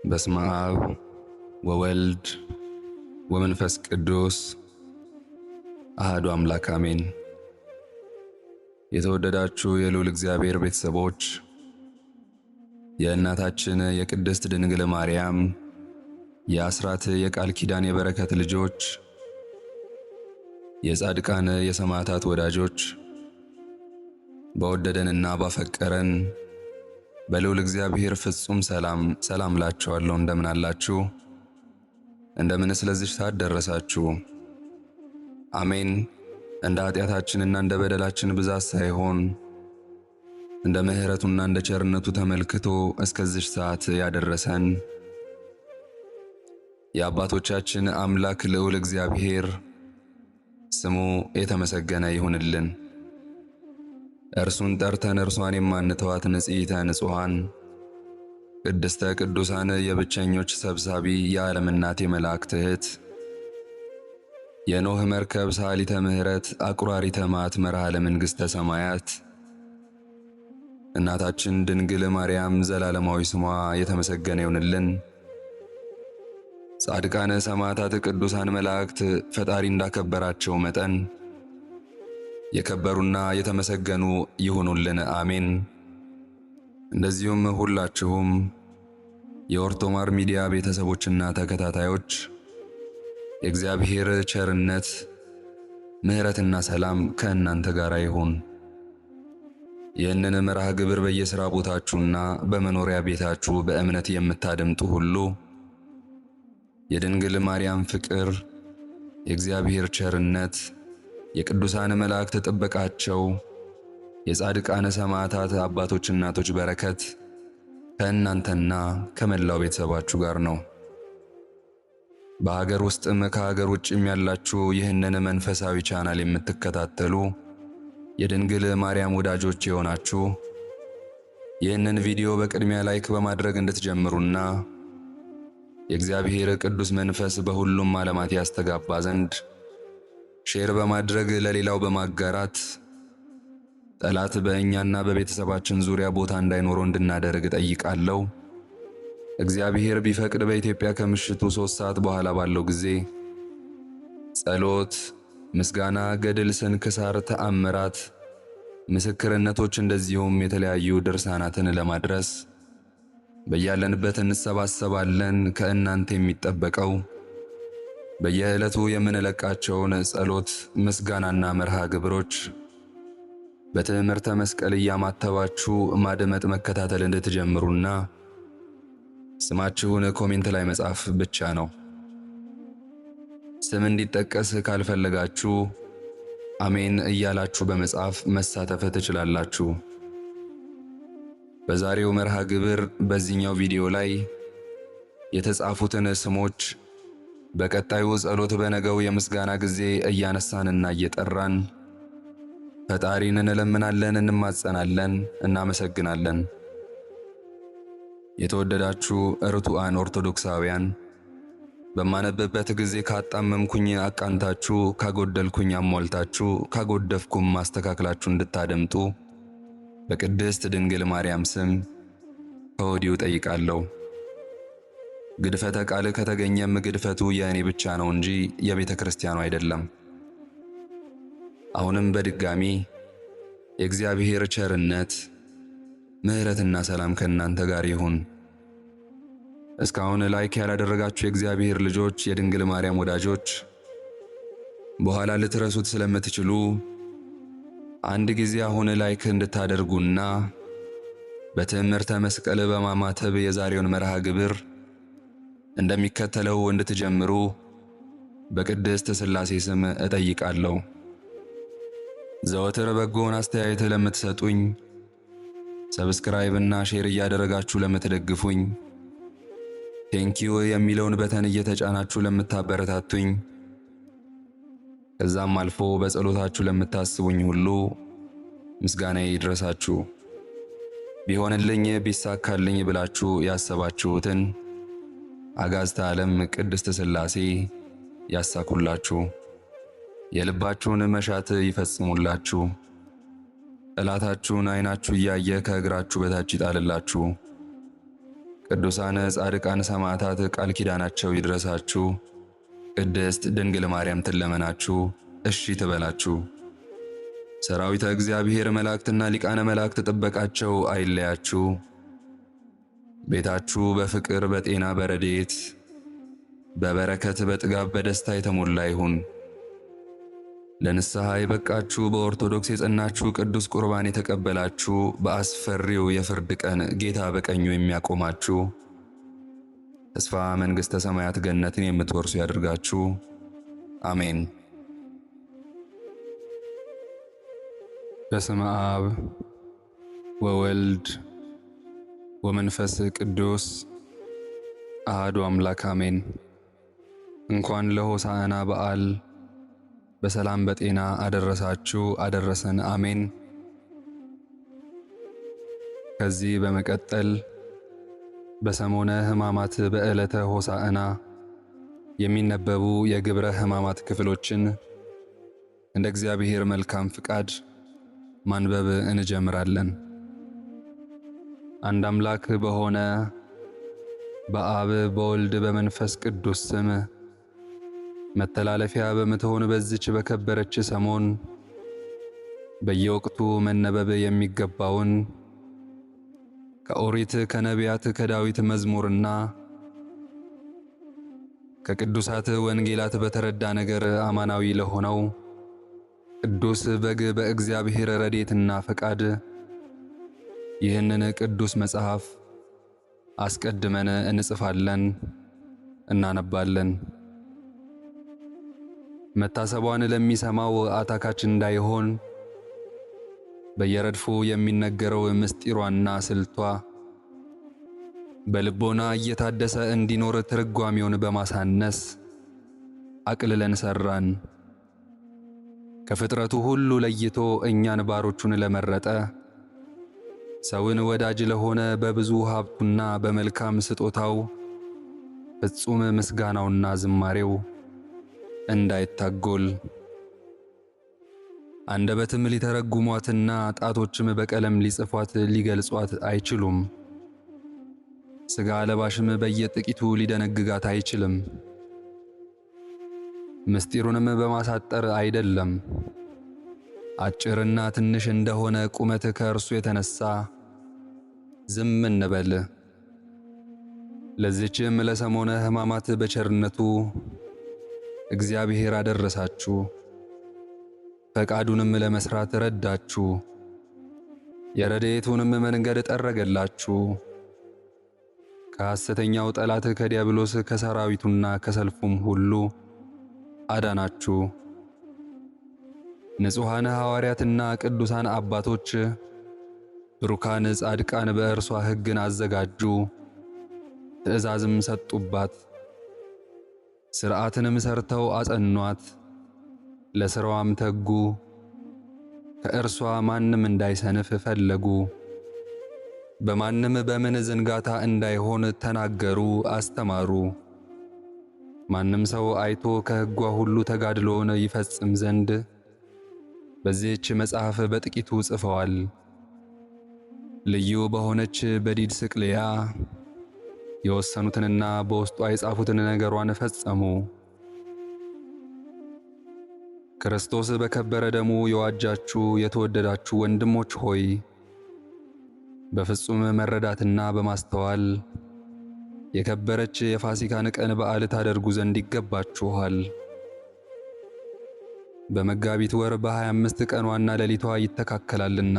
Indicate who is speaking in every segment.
Speaker 1: በስመ አብ ወወልድ ወመንፈስ ቅዱስ አሐዱ አምላክ አሜን። የተወደዳችሁ የልዑል እግዚአብሔር ቤተሰቦች፣ የእናታችን የቅድስት ድንግል ማርያም የአስራት የቃል ኪዳን የበረከት ልጆች፣ የጻድቃን የሰማዕታት ወዳጆች፣ በወደደንና ባፈቀረን በልዑል እግዚአብሔር ፍጹም ሰላም ላችኋለሁ። እንደምን አላችሁ? እንደምን ስለዚህ ሰዓት ደረሳችሁ? አሜን። እንደ ኃጢአታችንና እንደ በደላችን ብዛት ሳይሆን እንደ ምሕረቱና እንደ ቸርነቱ ተመልክቶ እስከዚህ ሰዓት ያደረሰን የአባቶቻችን አምላክ ልዑል እግዚአብሔር ስሙ የተመሰገነ ይሁንልን። እርሱን ጠርተን እርሷን የማንተዋት ንጽሕተ ንጹሐን ቅድስተ ቅዱሳን የብቸኞች ሰብሳቢ የዓለም እናት የመላእክት እህት የኖህ መርከብ ሰዓሊተ ምሕረት አቁራሪተ መዓት መርሃ ለመንግሥተ ሰማያት እናታችን ድንግል ማርያም ዘላለማዊ ስሟ የተመሰገነ ይሁንልን። ጻድቃነ ሰማዕታት ቅዱሳን መላእክት ፈጣሪ እንዳከበራቸው መጠን የከበሩና የተመሰገኑ ይሁኑልን፣ አሜን። እንደዚሁም ሁላችሁም የኦርቶማር ሚዲያ ቤተሰቦችና ተከታታዮች የእግዚአብሔር ቸርነት ምሕረትና ሰላም ከእናንተ ጋር ይሁን። ይህንን መርሃ ግብር በየሥራ ቦታችሁና በመኖሪያ ቤታችሁ በእምነት የምታደምጡ ሁሉ የድንግል ማርያም ፍቅር፣ የእግዚአብሔር ቸርነት፣ የቅዱሳን መላእክት ጥበቃቸው፣ የጻድቃነ ሰማዕታት አባቶች እናቶች በረከት ከእናንተና ከመላው ቤተሰባችሁ ጋር ነው። በሀገር ውስጥም ከሀገር ውጭም ያላችሁ ይህንን መንፈሳዊ ቻናል የምትከታተሉ የድንግል ማርያም ወዳጆች የሆናችሁ ይህንን ቪዲዮ በቅድሚያ ላይክ በማድረግ እንድትጀምሩና የእግዚአብሔር ቅዱስ መንፈስ በሁሉም ዓለማት ያስተጋባ ዘንድ ሼር በማድረግ ለሌላው በማጋራት ጠላት በእኛና በቤተሰባችን ዙሪያ ቦታ እንዳይኖረው እንድናደርግ ጠይቃለሁ። እግዚአብሔር ቢፈቅድ በኢትዮጵያ ከምሽቱ 3 ሰዓት በኋላ ባለው ጊዜ ጸሎት፣ ምስጋና፣ ገድል፣ ስንክሳር፣ ተአምራት፣ ምስክርነቶች እንደዚሁም የተለያዩ ድርሳናትን ለማድረስ በያለንበት እንሰባሰባለን። ከእናንተ የሚጠበቀው በየዕለቱ የምንለቃቸውን ጸሎት፣ ምስጋናና መርሃ ግብሮች በትምህርተ መስቀል እያማተባችሁ ማድመጥ መከታተል እንድትጀምሩና ስማችሁን ኮሜንት ላይ መጻፍ ብቻ ነው። ስም እንዲጠቀስ ካልፈለጋችሁ አሜን እያላችሁ በመጻፍ መሳተፍ ትችላላችሁ። በዛሬው መርሃ ግብር በዚህኛው ቪዲዮ ላይ የተጻፉትን ስሞች በቀጣዩ ጸሎት በነገው የምስጋና ጊዜ እያነሳንና እየጠራን ፈጣሪን እንለምናለን፣ እንማጸናለን፣ እናመሰግናለን። የተወደዳችሁ ርቱዓን ኦርቶዶክሳውያን በማነብበት ጊዜ ካጣመምኩኝ አቃንታችሁ፣ ካጎደልኩኝ አሟልታችሁ፣ ካጎደፍኩም ማስተካከላችሁ እንድታደምጡ በቅድስት ድንግል ማርያም ስም ከወዲሁ ጠይቃለሁ። ግድፈተ ቃል ከተገኘም ግድፈቱ የእኔ ብቻ ነው እንጂ የቤተ ክርስቲያኑ አይደለም። አሁንም በድጋሚ የእግዚአብሔር ቸርነት ምሕረትና ሰላም ከእናንተ ጋር ይሁን። እስካሁን ላይክ ያላደረጋችሁ የእግዚአብሔር ልጆች፣ የድንግል ማርያም ወዳጆች በኋላ ልትረሱት ስለምትችሉ አንድ ጊዜ አሁን ላይክ እንድታደርጉና በትምህርተ መስቀል በማማተብ የዛሬውን መርሃ ግብር እንደሚከተለው እንድትጀምሩ በቅድስት ሥላሴ ስም እጠይቃለሁ። ዘወትር በጎን አስተያየት ለምትሰጡኝ፣ ሰብስክራይብ እና ሼር እያደረጋችሁ ለምትደግፉኝ፣ ቴንኪዩ የሚለውን በተን እየተጫናችሁ ለምታበረታቱኝ፣ ከዛም አልፎ በጸሎታችሁ ለምታስቡኝ ሁሉ ምስጋናዬ ይድረሳችሁ። ቢሆንልኝ ቢሳካልኝ ብላችሁ ያሰባችሁትን አጋዕዝተ ዓለም ቅድስት ሥላሴ ያሳኩላችሁ፣ የልባችሁን መሻት ይፈጽሙላችሁ፣ ጠላታችሁን ዓይናችሁ እያየ ከእግራችሁ በታች ይጣልላችሁ። ቅዱሳን ጻድቃን ሰማዕታት ቃል ኪዳናቸው ይድረሳችሁ። ቅድስት ድንግል ማርያም ትለመናችሁ፣ እሺ ትበላችሁ። ሰራዊተ እግዚአብሔር መላእክትና ሊቃነ መላእክት ጥበቃቸው አይለያችሁ። ቤታችሁ በፍቅር በጤና በረድኤት በበረከት በጥጋብ በደስታ የተሞላ ይሁን። ለንስሐ የበቃችሁ በኦርቶዶክስ የጸናችሁ ቅዱስ ቁርባን የተቀበላችሁ በአስፈሪው የፍርድ ቀን ጌታ በቀኙ የሚያቆማችሁ ተስፋ መንግሥተ ሰማያት ገነትን የምትወርሱ ያድርጋችሁ። አሜን። በስመ አብ ወወልድ ወመንፈስ ቅዱስ አሐዱ አምላክ አሜን። እንኳን ለሆሳዕና በዓል በሰላም በጤና አደረሳችሁ አደረሰን። አሜን። ከዚህ በመቀጠል በሰሞነ ሕማማት በዕለተ ሆሳዕና የሚነበቡ የግብረ ሕማማት ክፍሎችን እንደ እግዚአብሔር መልካም ፍቃድ ማንበብ እንጀምራለን። አንድ አምላክ በሆነ በአብ በወልድ በመንፈስ ቅዱስ ስም መተላለፊያ በምትሆን በዚች በከበረች ሰሞን በየወቅቱ መነበብ የሚገባውን ከኦሪት ከነቢያት ከዳዊት መዝሙርና ከቅዱሳት ወንጌላት በተረዳ ነገር አማናዊ ለሆነው ቅዱስ በግ በእግዚአብሔር ረድኤትና ፈቃድ ይህንን ቅዱስ መጽሐፍ አስቀድመን እንጽፋለን፣ እናነባለን። መታሰቧን ለሚሰማው አታካች እንዳይሆን በየረድፉ የሚነገረው ምስጢሯና ስልቷ በልቦና እየታደሰ እንዲኖር ትርጓሜውን በማሳነስ አቅልለን ሰራን። ከፍጥረቱ ሁሉ ለይቶ እኛን ባሮቹን ለመረጠ ሰውን ወዳጅ ለሆነ በብዙ ሀብቱና በመልካም ስጦታው ፍጹም ምስጋናውና ዝማሬው እንዳይታጎል አንደበትም ሊተረጉሟትና ጣቶችም በቀለም ሊጽፏት ሊገልጿት አይችሉም። ሥጋ ለባሽም በየጥቂቱ ሊደነግጋት አይችልም። ምስጢሩንም በማሳጠር አይደለም፣ አጭርና ትንሽ እንደሆነ ቁመት ከእርሱ የተነሳ ዝም እንበል። ለዚችም ለሰሞነ ሕማማት በቸርነቱ እግዚአብሔር አደረሳችሁ፣ ፈቃዱንም ለመስራት ረዳችሁ፣ የረድኤቱንም መንገድ ጠረገላችሁ። ከሐሰተኛው ጠላት ከዲያብሎስ ከሰራዊቱና ከሰልፉም ሁሉ አዳናችሁ። ንጹሐን ሐዋርያትና ቅዱሳን አባቶች ብሩካን ጻድቃን በእርሷ ሕግን አዘጋጁ፣ ትእዛዝም ሰጡባት። ሥርዓትንም ሰርተው አጸኗት፣ ለሥራዋም ተጉ። ከእርሷ ማንም እንዳይሰንፍ ፈለጉ። በማንም በምን ዝንጋታ እንዳይሆን ተናገሩ፣ አስተማሩ። ማንም ሰው አይቶ ከሕጓ ሁሉ ተጋድሎውን ይፈጽም ዘንድ በዚህች መጽሐፍ በጥቂቱ ጽፈዋል። ልዩ በሆነች በዲድስቅልያ የወሰኑትንና በውስጧ የጻፉትን ነገሯን ፈጸሙ። ክርስቶስ በከበረ ደሙ የዋጃችሁ የተወደዳችሁ ወንድሞች ሆይ በፍጹም መረዳትና በማስተዋል የከበረች የፋሲካን ቀን በዓል ታደርጉ ዘንድ ይገባችኋል። በመጋቢት ወር በ25 ቀኗና ሌሊቷ ይተካከላልና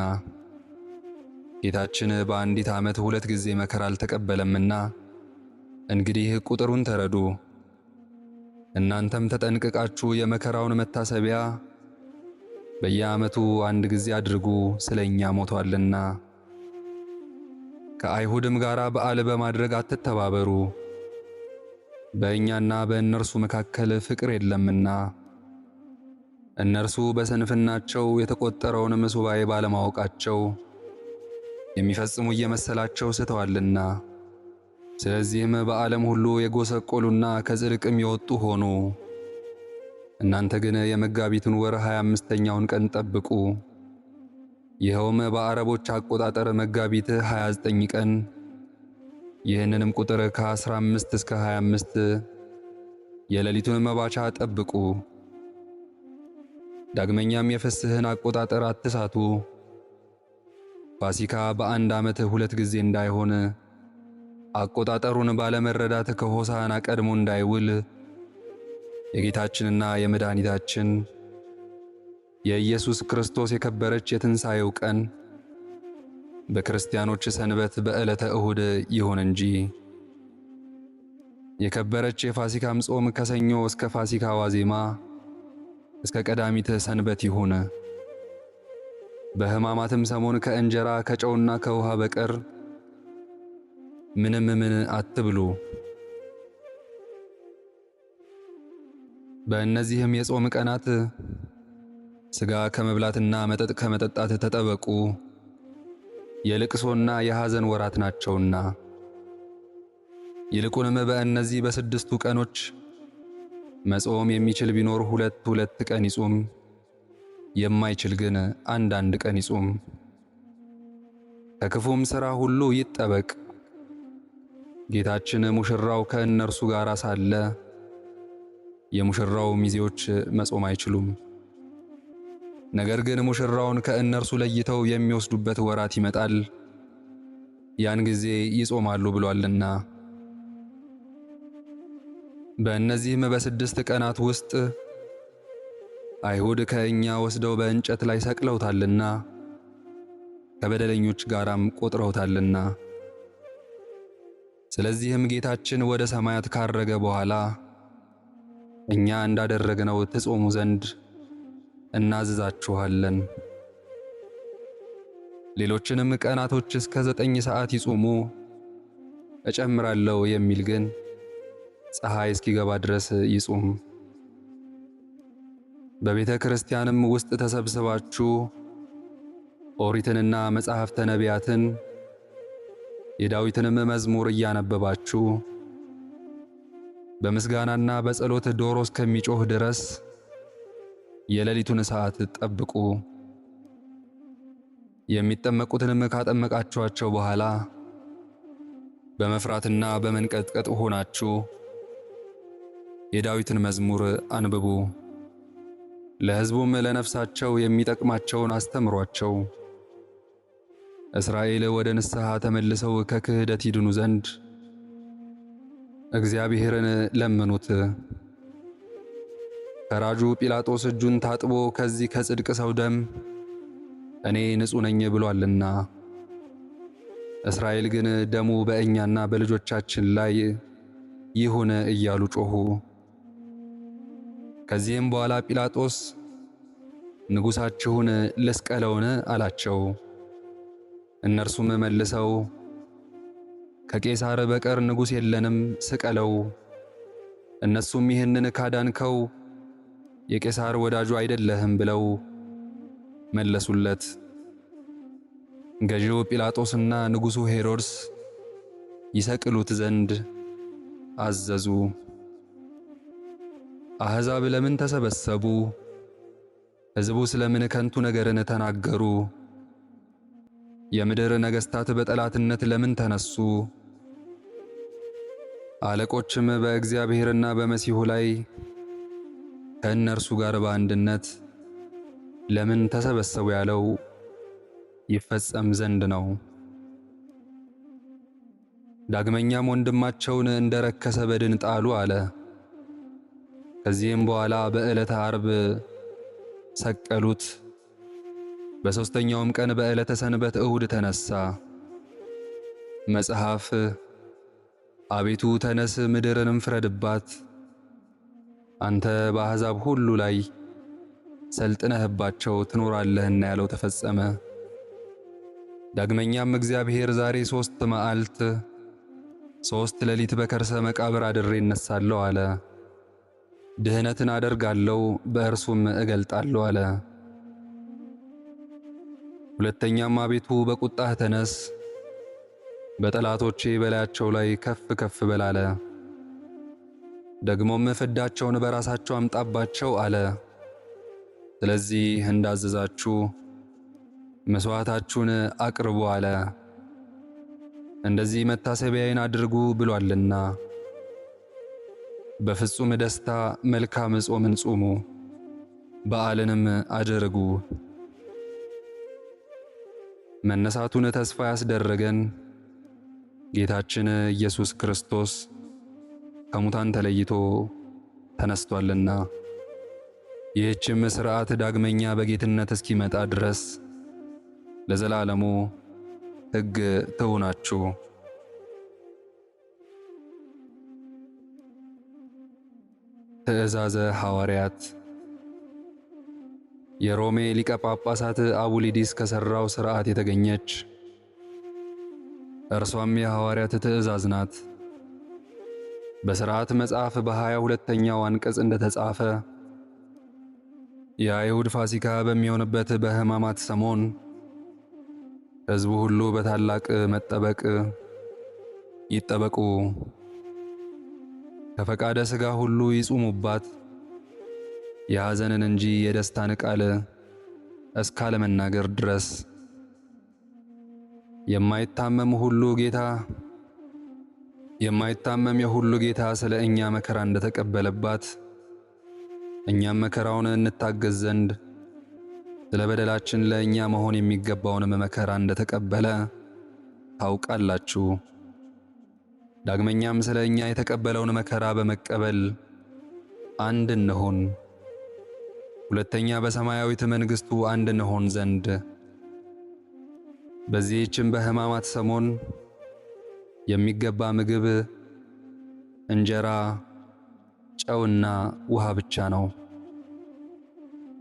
Speaker 1: ጌታችን በአንዲት ዓመት 2 ጊዜ መከራ አልተቀበለምና እንግዲህ ቁጥሩን ተረዱ። እናንተም ተጠንቅቃችሁ የመከራውን መታሰቢያ በየዓመቱ 1 ጊዜ አድርጉ፣ ስለኛ ሞቷልና። ከአይሁድም ጋር በዓል በማድረግ አትተባበሩ፣ በእኛና በእነርሱ መካከል ፍቅር የለምና። እነርሱ በስንፍናቸው የተቆጠረውን ሱባዔ ባለማወቃቸው የሚፈጽሙ እየመሰላቸው ስተዋልና፣ ስለዚህም በዓለም ሁሉ የጎሰቆሉና ከጽድቅም የወጡ ሆኑ። እናንተ ግን የመጋቢትን ወር 25ኛውን ቀን ጠብቁ። ይኸውም በአረቦች አቆጣጠር መጋቢት 29 ቀን ይህንንም ቁጥር ከ15 እስከ 25 የሌሊቱን መባቻ ጠብቁ። ዳግመኛም የፍስሕን አቆጣጠር አትሳቱ። ፋሲካ በአንድ ዓመት 2 ጊዜ እንዳይሆን አቆጣጠሩን ባለመረዳት ከሆሳዕና ቀድሞ እንዳይውል የጌታችንና የመድኃኒታችን የኢየሱስ ክርስቶስ የከበረች የትንሣኤው ቀን በክርስቲያኖች ሰንበት በዕለተ እሁድ ይሁን እንጂ። የከበረች የፋሲካም ጾም ከሰኞ እስከ ፋሲካ ዋዜማ እስከ ቀዳሚት ሰንበት ይሁን። በሕማማትም ሰሞን ከእንጀራ ከጨውና ከውሃ በቀር ምንም አትብሉ። በእነዚህም የጾም ቀናት ሥጋ ከመብላትና መጠጥ ከመጠጣት ተጠበቁ፣ የልቅሶና የሐዘን ወራት ናቸውና። ይልቁንም በእነዚህ በስድስቱ ቀኖች መጾም የሚችል ቢኖር 2 ቀን ይጹም፣ የማይችል ግን አንድ ቀን ይጹም። ከክፉም ሥራ ሁሉ ይጠበቅ። ጌታችን ሙሽራው ከእነርሱ ጋር ሳለ የሙሽራው ሚዜዎች መጾም አይችሉም። ነገር ግን ሙሽራውን ከእነርሱ ለይተው የሚወስዱበት ወራት ይመጣል፣ ያን ጊዜ ይጾማሉ ብሏልና። በእነዚህም በ6 ቀናት ውስጥ አይሁድ ከእኛ ወስደው በእንጨት ላይ ሰቅለውታልና ከበደለኞች ጋራም ቆጥረውታልና። ስለዚህም ጌታችን ወደ ሰማያት ካረገ በኋላ እኛ እንዳደረግነው ትጾሙ ዘንድ እናዝዛችኋለን። ሌሎችንም ቀናቶች እስከ 9 ሰዓት ይጾሙ፣ እጨምራለሁ የሚል ግን ፀሐይ እስኪገባ ድረስ ይጹም። በቤተ ክርስቲያንም ውስጥ ተሰብስባችሁ ኦሪትንና መጻሕፍተ ነቢያትን የዳዊትንም መዝሙር እያነበባችሁ በምስጋናና በጸሎት ዶሮ እስከሚጮህ ድረስ የሌሊቱን ሰዓት ጠብቁ። የሚጠመቁትንም ካጠመቃችኋቸው በኋላ በመፍራትና በመንቀጥቀጥ ሆናችሁ የዳዊትን መዝሙር አንብቡ። ለሕዝቡም ለነፍሳቸው የሚጠቅማቸውን አስተምሯቸው። እስራኤል ወደ ንስሐ ተመልሰው ከክህደት ይድኑ ዘንድ እግዚአብሔርን ለምኑት። ፈራጁ ጲላጦስ እጁን ታጥቦ ከዚህ ከጽድቅ ሰው ደም እኔ ንጹሕ ነኝ ብሏልና፣ እስራኤል ግን ደሙ በእኛና በልጆቻችን ላይ ይሁን እያሉ ጮኹ። ከዚህም በኋላ ጲላጦስ ንጉሣችሁን ልስቀለውን አላቸው። እነርሱም መልሰው ከቄሳር በቀር ንጉሥ የለንም፣ ስቀለው። እነሱም ይህንን ካዳንከው የቄሳር ወዳጁ አይደለህም ብለው መለሱለት። ገዢው ጲላጦስና ንጉሡ ሄሮድስ ይሰቅሉት ዘንድ አዘዙ። አሕዛብ ለምን ተሰበሰቡ? ሕዝቡ ስለምን ከንቱ ነገርን ተናገሩ? የምድር ነገሥታት በጠላትነት ለምን ተነሱ? አለቆችም በእግዚአብሔርና በመሲሑ ላይ ከእነርሱ ጋር በአንድነት ለምን ተሰበሰቡ ያለው ይፈጸም ዘንድ ነው። ዳግመኛም ወንድማቸውን እንደረከሰ በድን ጣሉ አለ። ከዚህም በኋላ በዕለተ ዓርብ ሰቀሉት። በሦስተኛውም ቀን በዕለተ ሰንበት እሁድ ተነሣ። መጽሐፍ አቤቱ ተነስ፣ ምድርንም ፍረድባት፣ አንተ በአሕዛብ ሁሉ ላይ ሰልጥነህባቸው ትኖራለህና ያለው ተፈጸመ። ዳግመኛም እግዚአብሔር ዛሬ 3 መዓልት 3 ሌሊት በከርሰ መቃብር አድሬ እነሳለሁ አለ። ድህነትን አደርጋለሁ በእርሱም እገልጣለሁ አለ። ሁለተኛም አቤቱ በቁጣህ ተነስ፣ በጠላቶቼ በላያቸው ላይ ከፍ ከፍ በል አለ። ደግሞም ፍዳቸውን በራሳቸው አምጣባቸው አለ። ስለዚህ እንዳዘዛችሁ መሥዋዕታችሁን አቅርቡ አለ። እንደዚህ መታሰቢያዬን አድርጉ ብሏልና። በፍጹም ደስታ መልካም ጾምን ጹሙ፣ በዓልንም አድርጉ። መነሳቱን ተስፋ ያስደረገን ጌታችን ኢየሱስ ክርስቶስ ከሙታን ተለይቶ ተነስቷልና። ይህችም ሥርዓት ዳግመኛ በጌትነት እስኪመጣ ድረስ ለዘላለሙ ሕግ ትሁናችሁ። ትእዛዘ ሐዋርያት። የሮሜ ሊቀ ጳጳሳት አቡሊዲስ ከሠራው ሥርዓት የተገኘች እርሷም የሐዋርያት ትእዛዝ ናት። በሥርዓት መጽሐፍ በ22ኛው አንቀጽ እንደተጻፈ የአይሁድ ፋሲካ በሚሆንበት በሕማማት ሰሞን ሕዝቡ ሁሉ በታላቅ መጠበቅ ይጠበቁ፣ ከፈቃደ ሥጋ ሁሉ ይጹሙባት፣ የሐዘንን እንጂ የደስታን ቃል እስካለመናገር ድረስ። የማይታመም የሁሉ ጌታ ስለ እኛ መከራ እንደተቀበለባት እኛም መከራውን እንታገዝ ዘንድ ስለ በደላችን ለእኛ መሆን የሚገባውንም መከራ እንደተቀበለ ታውቃላችሁ። ዳግመኛም ስለ እኛ የተቀበለውን መከራ በመቀበል አንድ እንሆን፣ ሁለተኛ በሰማያዊት መንግሥቱ አንድ እንሆን ዘንድ በዚህችም በሕማማት ሰሞን የሚገባ ምግብ እንጀራ፣ ጨውና ውሃ ብቻ ነው።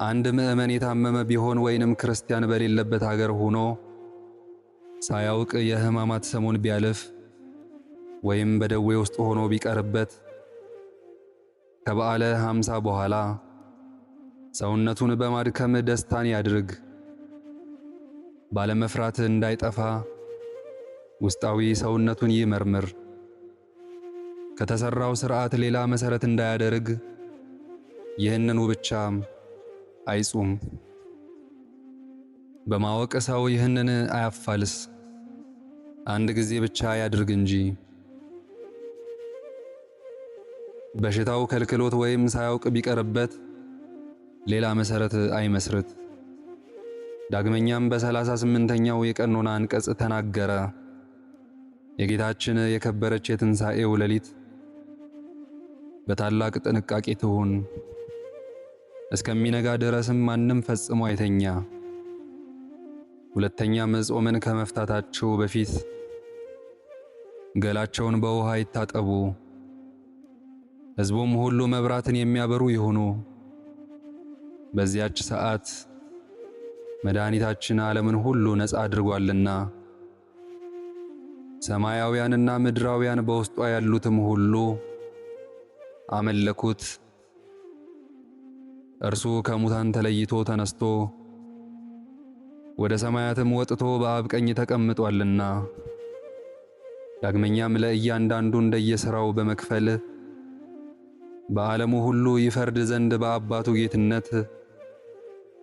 Speaker 1: አንድ ምዕመን የታመመ ቢሆን ወይንም ክርስቲያን በሌለበት አገር ሆኖ ሳያውቅ የሕማማት ሰሞን ቢያልፍ ወይም በደዌ ውስጥ ሆኖ ቢቀርበት ከበዓለ ሃምሳ በኋላ ሰውነቱን በማድከም ደስታን ያድርግ። ባለመፍራት እንዳይጠፋ ውስጣዊ ሰውነቱን ይመርምር። ከተሰራው ሥርዓት ሌላ መሠረት እንዳያደርግ ይህንኑ ብቻ አይጹም። በማወቅ ሰው ይህንን አያፋልስ፣ አንድ ጊዜ ብቻ ያድርግ እንጂ። በሽታው ከልክሎት ወይም ሳያውቅ ቢቀርበት ሌላ መሠረት አይመስርት። ዳግመኛም በ38ኛው የቀኖና አንቀጽ ተናገረ። የጌታችን የከበረች የትንሣኤው ሌሊት በታላቅ ጥንቃቄ ትሁን፣ እስከሚነጋ ድረስም ማንም ፈጽሞ አይተኛ። ሁለተኛም ጾምን ከመፍታታቸው በፊት ገላቸውን በውሃ ይታጠቡ። ሕዝቡም ሁሉ መብራትን የሚያበሩ ይሁኑ። በዚያች ሰዓት መድኃኒታችን ዓለምን ሁሉ ነፃ አድርጓልና ሰማያውያንና ምድራውያን በውስጧ ያሉትም ሁሉ አመለኩት። እርሱ ከሙታን ተለይቶ ተነስቶ ወደ ሰማያትም ወጥቶ በአብ ቀኝ ተቀምጧልና ዳግመኛም ለእያንዳንዱ እንደየሥራው በመክፈል በዓለሙ ሁሉ ይፈርድ ዘንድ በአባቱ ጌትነት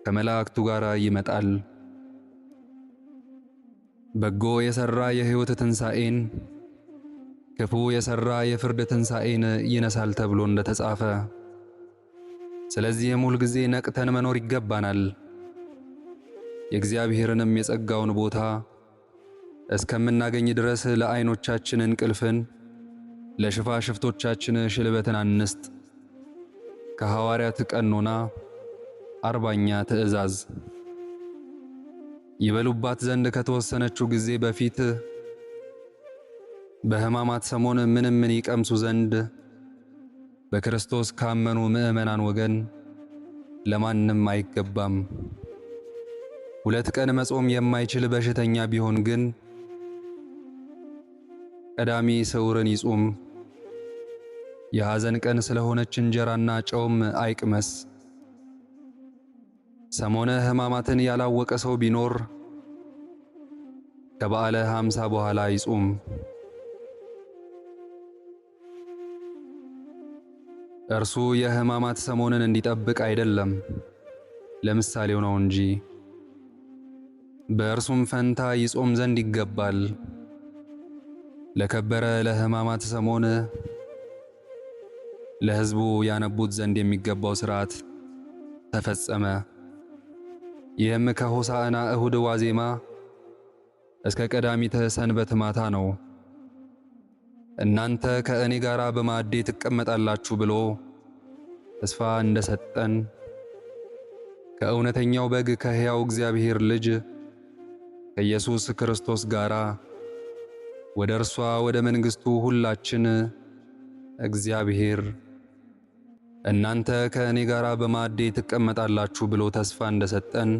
Speaker 1: ከመላእክቱ ጋር ይመጣል። በጎ የሠራ የሕይወት ትንሣኤን፣ ክፉ የሠራ የፍርድ ትንሣኤን ይነሳል ተብሎ እንደተጻፈ፣ ስለዚህም ሁልጊዜ ነቅተን መኖር ይገባናል። የእግዚአብሔርንም የጸጋውን ቦታ እስከምናገኝ ድረስ ለዓይኖቻችን እንቅልፍን፣ ለሽፋሽፍቶቻችን ሽልበትን አንስጥ። ከሐዋርያት ቀኖና 40ኛ ትእዛዝ። ይበሉባት ዘንድ ከተወሰነችው ጊዜ በፊት በሕማማት ሰሞን ምንም ይቀምሱ ዘንድ በክርስቶስ ካመኑ ምዕመናን ወገን ለማንም አይገባም። 2 ቀን መጾም የማይችል በሽተኛ ቢሆን ግን ቀዳሚ ስዑርን ይጹም። የሐዘን ቀን ስለሆነች እንጀራና ጨውም አይቅመስ። ሰሞነ ሕማማትን ያላወቀ ሰው ቢኖር ከበዓለ ሃምሳ በኋላ ይጹም። እርሱ የሕማማት ሰሞንን እንዲጠብቅ አይደለም፣ ለምሳሌው ነው እንጂ። በእርሱም ፈንታ ይጾም ዘንድ ይገባል። ለከበረ ለሕማማት ሰሞን ለሕዝቡ ያነቡት ዘንድ የሚገባው ሥርዓት ተፈጸመ። ይህም ከሆሳዕና እሁድ ዋዜማ እስከ ቀዳሚት ሰንበት ማታ ነው። እናንተ ከእኔ ጋር በማዕዴ ትቀመጣላችሁ ብሎ ተስፋ እንደሰጠን ከእውነተኛው በግ ከሕያው እግዚአብሔር ልጅ ከኢየሱስ ክርስቶስ ጋር ወደ እርሷ ወደ መንግሥቱ ሁላችን እግዚአብሔር እናንተ ከእኔ ጋር በማዕዴ ትቀመጣላችሁ ብሎ ተስፋ እንደሰጠን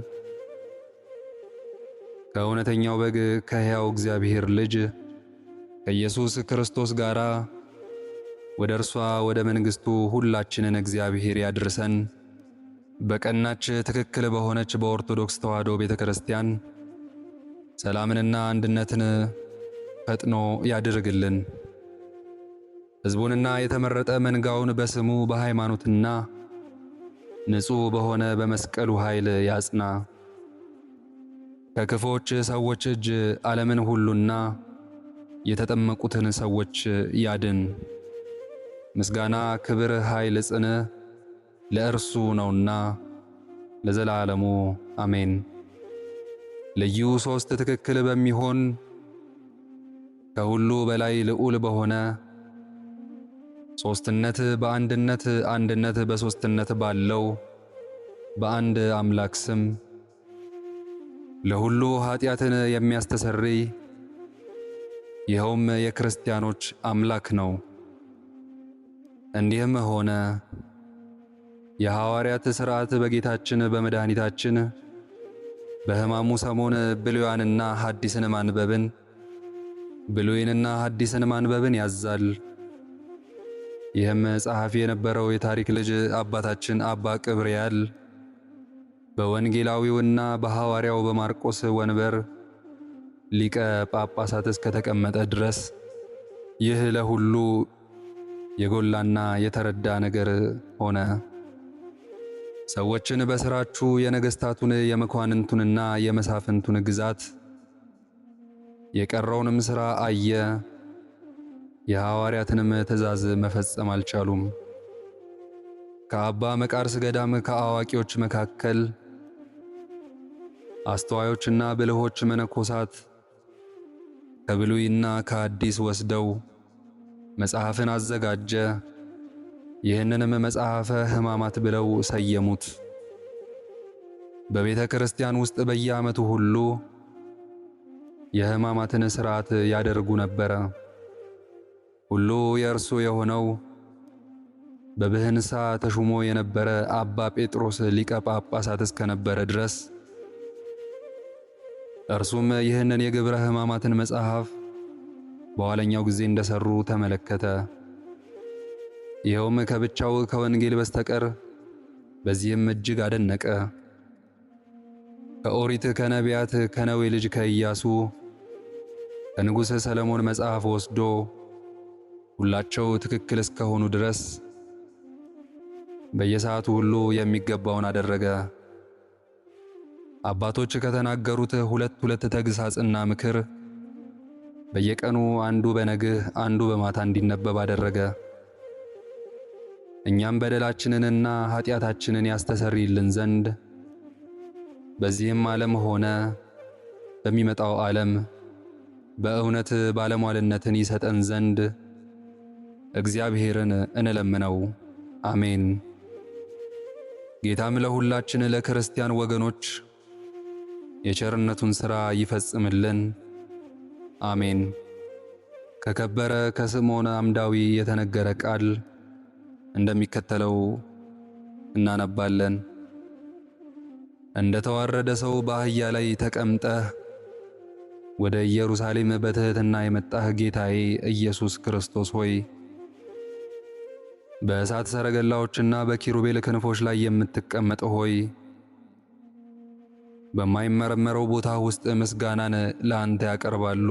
Speaker 1: ከእውነተኛው በግ ከሕያው እግዚአብሔር ልጅ ከኢየሱስ ክርስቶስ ጋር ወደ እርሷ ወደ መንግሥቱ ሁላችንን እግዚአብሔር ያድርሰን። በቀናች ትክክል በሆነች በኦርቶዶክስ ተዋሕዶ ቤተ ክርስቲያን ሰላምንና አንድነትን ፈጥኖ ያድርግልን። ሕዝቡንና የተመረጠ መንጋውን በስሙ በሃይማኖትና ንጹሕ በሆነ በመስቀሉ ኃይል ያጽና። ከክፎች ሰዎች እጅ ዓለምን ሁሉና የተጠመቁትን ሰዎች ያድን። ምስጋና፣ ክብር፣ ኃይል፣ ጽን ለእርሱ ነውና ለዘላለሙ አሜን። ልዩ ሦስት ትክክል በሚሆን ከሁሉ በላይ ልዑል በሆነ ሦስትነት በአንድነት አንድነት በሦስትነት ባለው በአንድ አምላክ ስም ለሁሉ ኃጢአትን የሚያስተሰርይ ይኸውም የክርስቲያኖች አምላክ ነው። እንዲህም ሆነ። የሐዋርያት ሥርዓት በጌታችን በመድኃኒታችን በሕማሙ ሰሞን ብሉያንና ሐዲስን ማንበብን ብሉይንና ሐዲስን ማንበብን ያዛል። ይህም ጸሐፊ የነበረው የታሪክ ልጅ አባታችን አባ ቅብርያል በወንጌላዊውና በሐዋርያው በማርቆስ ወንበር ሊቀ ጳጳሳት እስከተቀመጠ ድረስ ይህ ለሁሉ የጎላና የተረዳ ነገር ሆነ። ሰዎችን በሥራችሁ የነገሥታቱን የመኳንንቱንና የመሳፍንቱን ግዛት የቀረውንም ሥራ አየ። የሐዋርያትንም ትእዛዝ መፈጸም አልቻሉም። ከአባ መቃርስ ገዳም ከአዋቂዎች መካከል አስተዋዮችና ብልሆች መነኮሳት ከብሉይና ከአዲስ ወስደው መጽሐፍን አዘጋጀ። ይህንንም መጽሐፈ ሕማማት ብለው ሰየሙት። በቤተ ክርስቲያን ውስጥ በየዓመቱ ሁሉ የሕማማትን ሥርዓት ያደርጉ ነበረ። ሁሉ የእርሱ የሆነው በብህንሳ ተሹሞ የነበረ አባ ጴጥሮስ ሊቀ ጳጳሳት እስከነበረ ድረስ እርሱም ይህንን የግብረ ሕማማትን መጽሐፍ በኋለኛው ጊዜ እንደሰሩ ተመለከተ። ይኸውም ከብቻው ከወንጌል በስተቀር በዚህም እጅግ አደነቀ። ከኦሪት ከነቢያት ከነዌ ልጅ ከኢያሱ ከንጉሥ ሰለሞን መጽሐፍ ወስዶ ሁላቸው ትክክል እስከሆኑ ድረስ በየሰዓቱ ሁሉ የሚገባውን አደረገ። አባቶች ከተናገሩት ሁለት ተግሳጽና ምክር በየቀኑ አንዱ በነግህ አንዱ በማታ እንዲነበብ አደረገ። እኛም በደላችንንና ኃጢአታችንን ያስተሰርይልን ዘንድ በዚህም ዓለም ሆነ በሚመጣው ዓለም በእውነት ባለሟልነትን ይሰጠን ዘንድ እግዚአብሔርን እንለምነው። አሜን። ጌታም ለሁላችን ለክርስቲያን ወገኖች የቸርነቱን ሥራ ይፈጽምልን። አሜን። ከከበረ ከስምዖን አምዳዊ የተነገረ ቃል እንደሚከተለው እናነባለን። እንደ ተዋረደ ሰው በአህያ ላይ ተቀምጠህ ወደ ኢየሩሳሌም በትሕትና የመጣህ ጌታዬ ኢየሱስ ክርስቶስ ሆይ በእሳት ሰረገላዎችና በኪሩቤል ክንፎች ላይ የምትቀመጥ ሆይ በማይመረመረው ቦታ ውስጥ ምስጋናን ለአንተ ያቀርባሉ።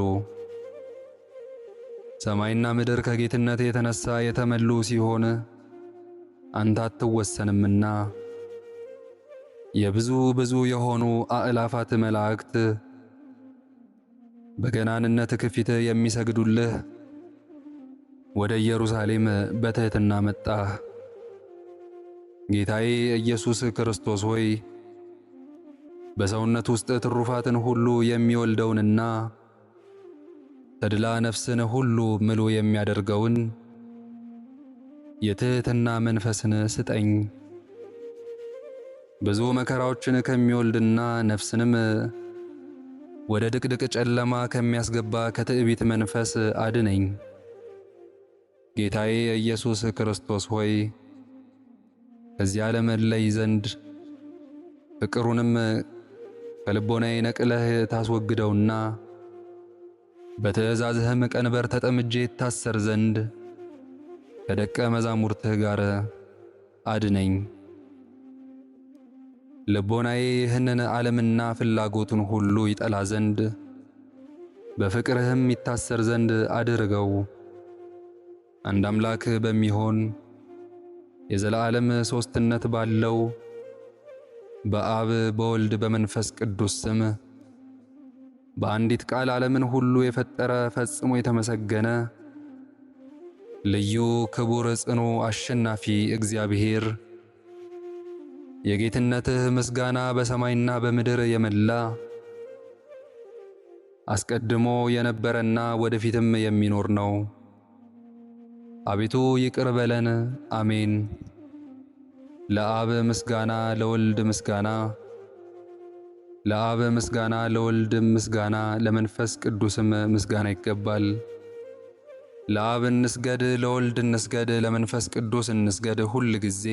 Speaker 1: ሰማይና ምድር ከጌትነት የተነሳ የተመሉ ሲሆን አንተ አትወሰንምና የብዙ የሆኑ አእላፋት መላእክት በገናንነት ፊት የሚሰግዱልህ ወደ ኢየሩሳሌም በትሕትና መጣህ። ጌታዬ ኢየሱስ ክርስቶስ ሆይ በሰውነት ውስጥ ትሩፋትን ሁሉ የሚወልደውንና ተድላ ነፍስን ሁሉ ምሉ የሚያደርገውን የትሕትና መንፈስን ስጠኝ። ብዙ መከራዎችን ከሚወልድና ነፍስንም ወደ ድቅድቅ ጨለማ ከሚያስገባ ከትዕቢት መንፈስ አድነኝ። ጌታዬ ኢየሱስ ክርስቶስ ሆይ ከዚህ ዓለም እለይ ዘንድ ፍቅሩንም ከልቦናዬ ነቅለህ ታስወግደውና በትእዛዝህም ቀንበር ተጠምጄ ታሰር ዘንድ ከደቀ መዛሙርትህ ጋር አድነኝ። ልቦናዬ ይህንን ዓለምና ፍላጎቱን ሁሉ ይጠላ ዘንድ በፍቅርህም ይታሰር ዘንድ አድርገው። አንድ አምላክ በሚሆን የዘላለም ሦስትነት ባለው በአብ በወልድ በመንፈስ ቅዱስ ስም በአንዲት ቃል ዓለምን ሁሉ የፈጠረ ፈጽሞ የተመሰገነ ልዩ ክቡር ጽኑ አሸናፊ እግዚአብሔር የጌትነትህ ምስጋና በሰማይና በምድር የመላ አስቀድሞ የነበረና ወደፊትም የሚኖር ነው። አቤቱ ይቅር በለን። አሜን። ለአብ ምስጋና፣ ለወልድ ምስጋና፣ ለአብ ምስጋና፣ ለወልድ ምስጋና፣ ለመንፈስ ቅዱስም ምስጋና ይገባል። ለአብ እንስገድ፣ ለወልድ እንስገድ፣ ለመንፈስ ቅዱስ እንስገድ፣ ሁል ጊዜ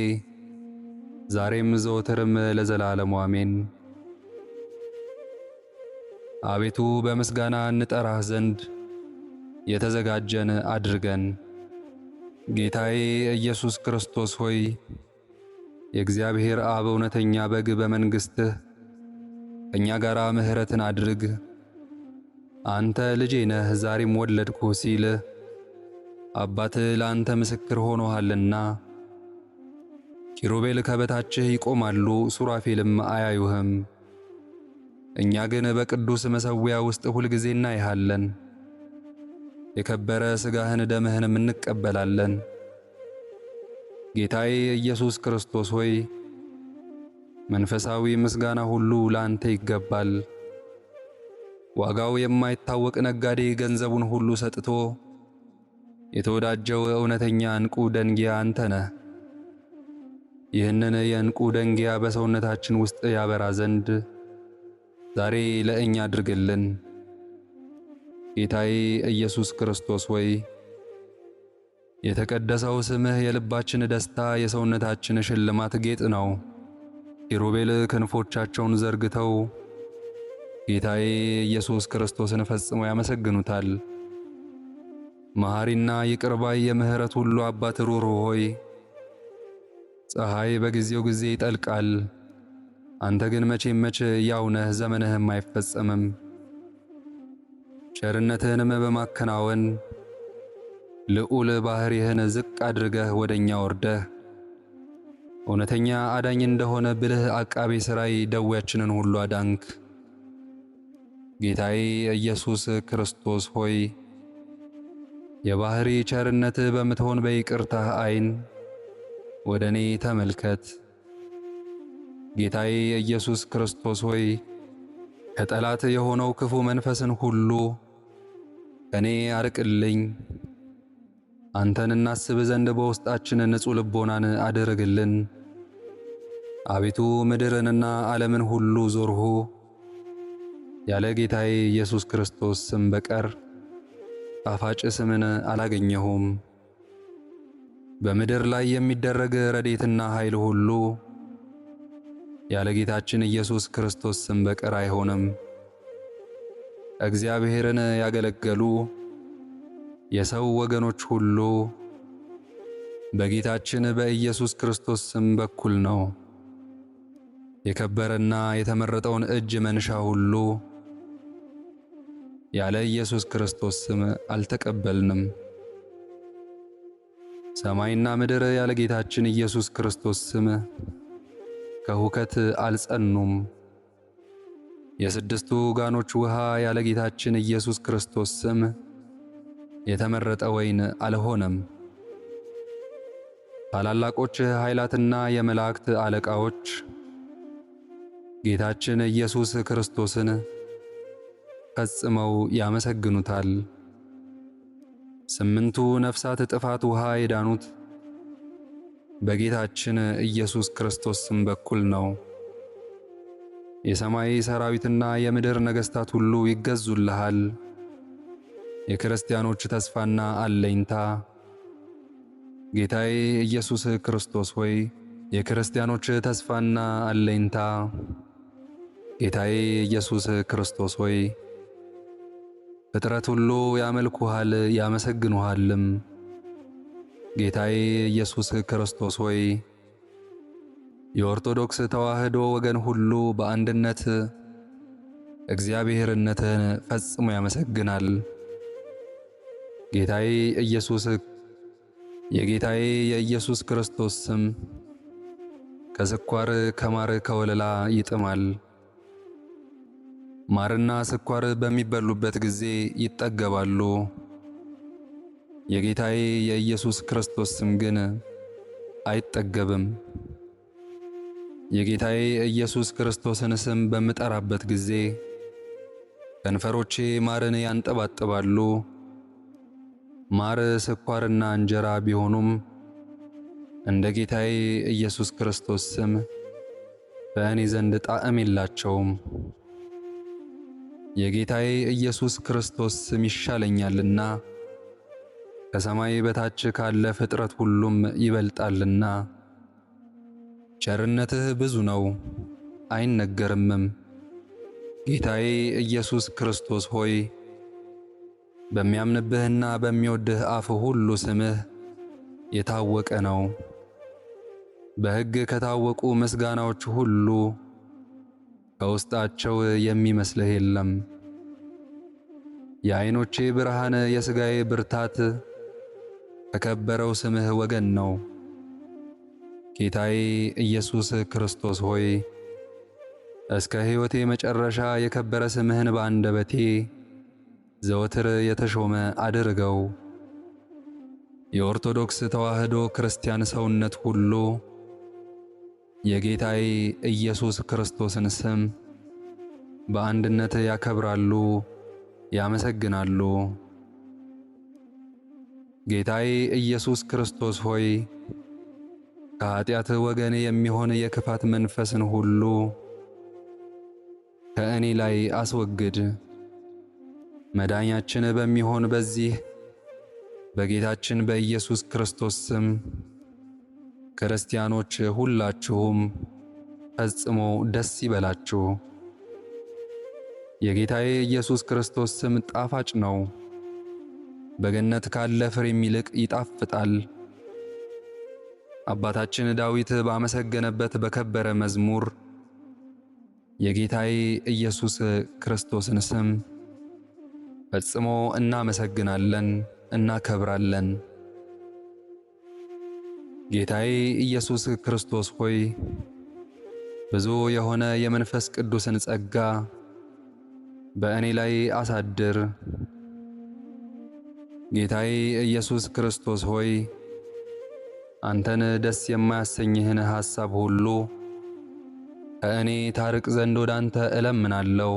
Speaker 1: ዛሬም ዘወትርም ለዘላለሙ አሜን። አቤቱ በምስጋና እንጠራህ ዘንድ የተዘጋጀን አድርገን። ጌታዬ ኢየሱስ ክርስቶስ ሆይ የእግዚአብሔር አብ እውነተኛ በግ በመንግሥትህ ከእኛ ጋር ምሕረትን አድርግ። አንተ ልጄ ነህ ዛሬም ወለድኩህ ሲል አባትህ ለአንተ ምስክር ሆኖሃልና ኪሩቤል ከበታችህ ይቆማሉ፣ ሱራፌልም አያዩህም። እኛ ግን በቅዱስ መሠዊያ ውስጥ ሁልጊዜ እናይሃለን። የከበረ ሥጋህን ደምህንም እንቀበላለን። ጌታዬ ኢየሱስ ክርስቶስ ሆይ መንፈሳዊ ምስጋና ሁሉ ለአንተ ይገባል። ዋጋው የማይታወቅ ነጋዴ ገንዘቡን ሁሉ ሰጥቶ የተወዳጀው እውነተኛ ዕንቁ ደንጊያ አንተ ነህ። ይህንን የዕንቁ ደንጊያ በሰውነታችን ውስጥ ያበራ ዘንድ ዛሬ ለእኛ አድርግልን። ጌታዬ ኢየሱስ ክርስቶስ ሆይ የተቀደሰው ስምህ የልባችን ደስታ፣ የሰውነታችን ሽልማት ጌጥ ነው። ኪሩቤል ክንፎቻቸውን ዘርግተው ጌታዬ ኢየሱስ ክርስቶስን ፈጽመው ያመሰግኑታል። መሐሪና ይቅር ባይ የምሕረት ሁሉ አባት ሩሩህ ሆይ ፀሐይ በጊዜው ጊዜ ይጠልቃል፣ አንተ ግን መቼም መቼ ያው ነህ፣ ዘመንህም አይፈጸምም። ቸርነትህንም በማከናወን ልዑል ባሕርይህን ዝቅ አድርገህ ወደኛ ወርደህ እውነተኛ አዳኝ እንደሆነ ብልህ አቃቤ ሥራይ ደዌያችንን ሁሉ አዳንክ። ጌታዬ ኢየሱስ ክርስቶስ ሆይ የባሕሪ ቸርነት በምትሆን በይቅርታህ ዓይን ወደ እኔ ተመልከት። ጌታዬ ኢየሱስ ክርስቶስ ሆይ ከጠላት የሆነው ክፉ መንፈስን ሁሉ ከኔ አርቅልኝ። አንተን እናስብ ዘንድ በውስጣችን ንጹሕ ልቦናን አድርግልን። አቤቱ ምድርንና ዓለምን ሁሉ ዞርሁ፣ ያለ ጌታዬ ኢየሱስ ክርስቶስ ስም በቀር ጣፋጭ ስምን አላገኘሁም። በምድር ላይ የሚደረግ ረድኤትና ኃይል ሁሉ ያለ ጌታችን ኢየሱስ ክርስቶስ ስም በቀር አይሆንም። እግዚአብሔርን ያገለገሉ የሰው ወገኖች ሁሉ በጌታችን በኢየሱስ ክርስቶስ ስም በኩል ነው። የከበረና የተመረጠውን እጅ መንሻ ሁሉ ያለ ኢየሱስ ክርስቶስ ስም አልተቀበልንም። ሰማይና ምድር ያለ ጌታችን ኢየሱስ ክርስቶስ ስም ከሁከት አልጸኑም። የስድስቱ ጋኖች ውሃ ያለ ጌታችን ኢየሱስ ክርስቶስ ስም የተመረጠ ወይን አልሆነም። ታላላቆች ኃይላትና የመላእክት አለቃዎች ጌታችን ኢየሱስ ክርስቶስን ፈጽመው ያመሰግኑታል። ስምንቱ ነፍሳት ጥፋት ውሃ የዳኑት በጌታችን ኢየሱስ ክርስቶስ ስም በኩል ነው። የሰማይ ሰራዊትና የምድር ነገሥታት ሁሉ ይገዙልሃል። የክርስቲያኖች ተስፋና አለኝታ ጌታዬ ኢየሱስ ክርስቶስ ሆይ፣ የክርስቲያኖች ተስፋና አለኝታ ጌታዬ ኢየሱስ ክርስቶስ ሆይ፣ ፍጥረት ሁሉ ያመልኩሃል ያመሰግኑሃልም። ጌታዬ ኢየሱስ ክርስቶስ ሆይ፣ የኦርቶዶክስ ተዋሕዶ ወገን ሁሉ በአንድነት እግዚአብሔርነትህን ፈጽሞ ያመሰግናል። ጌታዬ ኢየሱስ የጌታዬ የኢየሱስ ክርስቶስ ስም ከስኳር ከማር ከወለላ ይጥማል። ማርና ስኳር በሚበሉበት ጊዜ ይጠገባሉ። የጌታዬ የኢየሱስ ክርስቶስ ስም ግን አይጠገብም። የጌታዬ ኢየሱስ ክርስቶስን ስም በምጠራበት ጊዜ ከንፈሮቼ ማርን ያንጠባጥባሉ። ማር ስኳርና እንጀራ ቢሆኑም እንደ ጌታዬ ኢየሱስ ክርስቶስ ስም በእኔ ዘንድ ጣዕም የላቸውም። የጌታዬ ኢየሱስ ክርስቶስ ስም ይሻለኛልና ከሰማይ በታች ካለ ፍጥረት ሁሉም ይበልጣልና። ቸርነትህ ብዙ ነው አይነገርምም። ጌታዬ ኢየሱስ ክርስቶስ ሆይ፣ በሚያምንብህና በሚወድህ አፍ ሁሉ ስምህ የታወቀ ነው። በሕግ ከታወቁ ምስጋናዎች ሁሉ ከውስጣቸው የሚመስልህ የለም። የዓይኖቼ ብርሃን የሥጋዬ ብርታት ከከበረው ስምህ ወገን ነው። ጌታዬ ኢየሱስ ክርስቶስ ሆይ፣ እስከ ሕይወቴ መጨረሻ የከበረ ስምህን በአንደበቴ ዘወትር የተሾመ አድርገው። የኦርቶዶክስ ተዋሕዶ ክርስቲያን ሰውነት ሁሉ የጌታዬ ኢየሱስ ክርስቶስን ስም በአንድነት ያከብራሉ፣ ያመሰግናሉ። ጌታዬ ኢየሱስ ክርስቶስ ሆይ፣ ከኃጢአት ወገን የሚሆን የክፋት መንፈስን ሁሉ ከእኔ ላይ አስወግድ። መዳኛችን በሚሆን በዚህ በጌታችን በኢየሱስ ክርስቶስ ስም ክርስቲያኖች ሁላችሁም ፈጽሞ ደስ ይበላችሁ። የጌታዬ ኢየሱስ ክርስቶስ ስም ጣፋጭ ነው፣ በገነት ካለ ፍሬም ይልቅ ይጣፍጣል። አባታችን ዳዊት ባመሰገነበት በከበረ መዝሙር የጌታዬ ኢየሱስ ክርስቶስን ስም ፈጽሞ እናመሰግናለን፣ እናከብራለን። ጌታዬ ኢየሱስ ክርስቶስ ሆይ፣ ብዙ የሆነ የመንፈስ ቅዱስን ጸጋ በእኔ ላይ አሳድር። ጌታዬ ኢየሱስ ክርስቶስ ሆይ፣ አንተን ደስ የማያሰኝህን ሐሳብ ሁሉ ከእኔ ታርቅ ዘንድ ወደ አንተ እለምናለሁ፣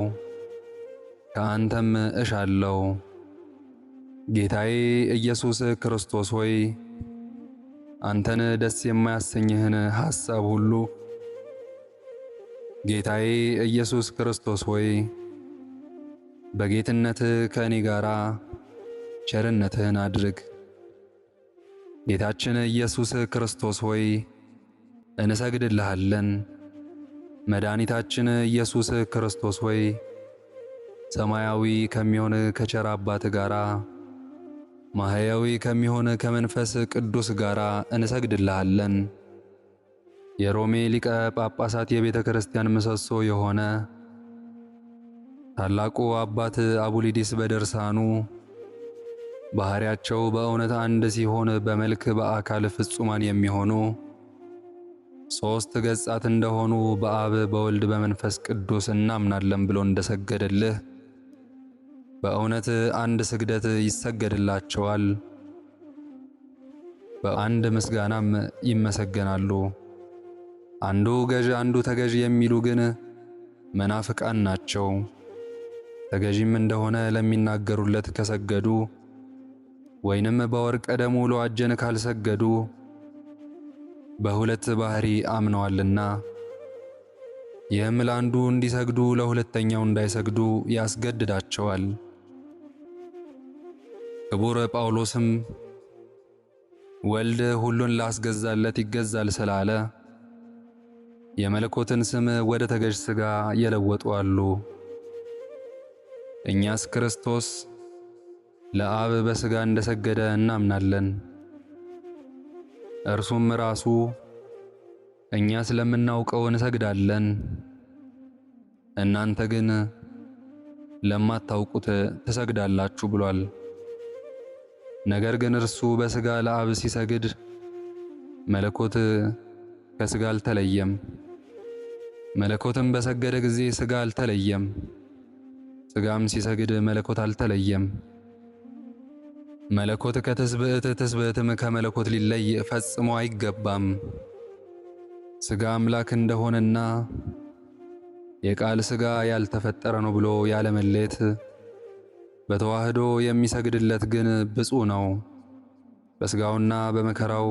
Speaker 1: ከአንተም እሻለሁ። ጌታዬ ኢየሱስ ክርስቶስ ሆይ፣ አንተን ደስ የማያሰኝህን ሐሳብ ሁሉ ጌታዬ ኢየሱስ ክርስቶስ ሆይ፣ በጌትነት ከእኔ ጋር ቸርነትህን አድርግ። ጌታችን ኢየሱስ ክርስቶስ ሆይ፣ እንሰግድልሃለን። መድኃኒታችን ኢየሱስ ክርስቶስ ሆይ፣ ሰማያዊ ከሚሆን ከቸር አባት ጋር ማህያዊ ከሚሆን ከመንፈስ ቅዱስ ጋር እንሰግድልሃለን። የሮሜ ሊቀ ጳጳሳት የቤተ ክርስቲያን ምሰሶ የሆነ ታላቁ አባት አቡሊዲስ በደርሳኑ ባህሪያቸው በእውነት አንድ ሲሆን በመልክ በአካል ፍጹማን የሚሆኑ ሦስት ገጻት እንደሆኑ በአብ በወልድ በመንፈስ ቅዱስ እናምናለን ብሎ እንደሰገደልህ በእውነት አንድ ስግደት ይሰገድላቸዋል፣ በአንድ ምስጋናም ይመሰገናሉ። አንዱ ገዥ አንዱ ተገዥ የሚሉ ግን መናፍቃን ናቸው። ተገዥም እንደሆነ ለሚናገሩለት ከሰገዱ ወይንም በወርቀ ደሙ ለዋጀን ካልሰገዱ በሁለት ባህሪ አምነዋልና፣ ይህም ለአንዱ እንዲሰግዱ ለሁለተኛው እንዳይሰግዱ ያስገድዳቸዋል። ክቡር ጳውሎስም ወልድ ሁሉን ላስገዛለት ይገዛል ስላለ የመለኮትን ስም ወደ ተገዥ ሥጋ የለወጡ አሉ። እኛስ ክርስቶስ ለአብ በሥጋ እንደሰገደ እናምናለን። እርሱም ራሱ እኛ ስለምናውቀው እንሰግዳለን፣ እናንተ ግን ለማታውቁት ትሰግዳላችሁ ብሏል። ነገር ግን እርሱ በሥጋ ለአብ ሲሰግድ መለኮት ከሥጋ አልተለየም። መለኮትም በሰገደ ጊዜ ሥጋ አልተለየም። ሥጋም ሲሰግድ መለኮት አልተለየም። መለኮት ከትስብእት ትስብእትም ከመለኮት ሊለይ ፈጽሞ አይገባም። ሥጋ አምላክ እንደሆነና የቃል ሥጋ ያልተፈጠረ ነው ብሎ ያለመለየት በተዋህዶ የሚሰግድለት ግን ብፁዕ ነው፣ በሥጋውና በመከራው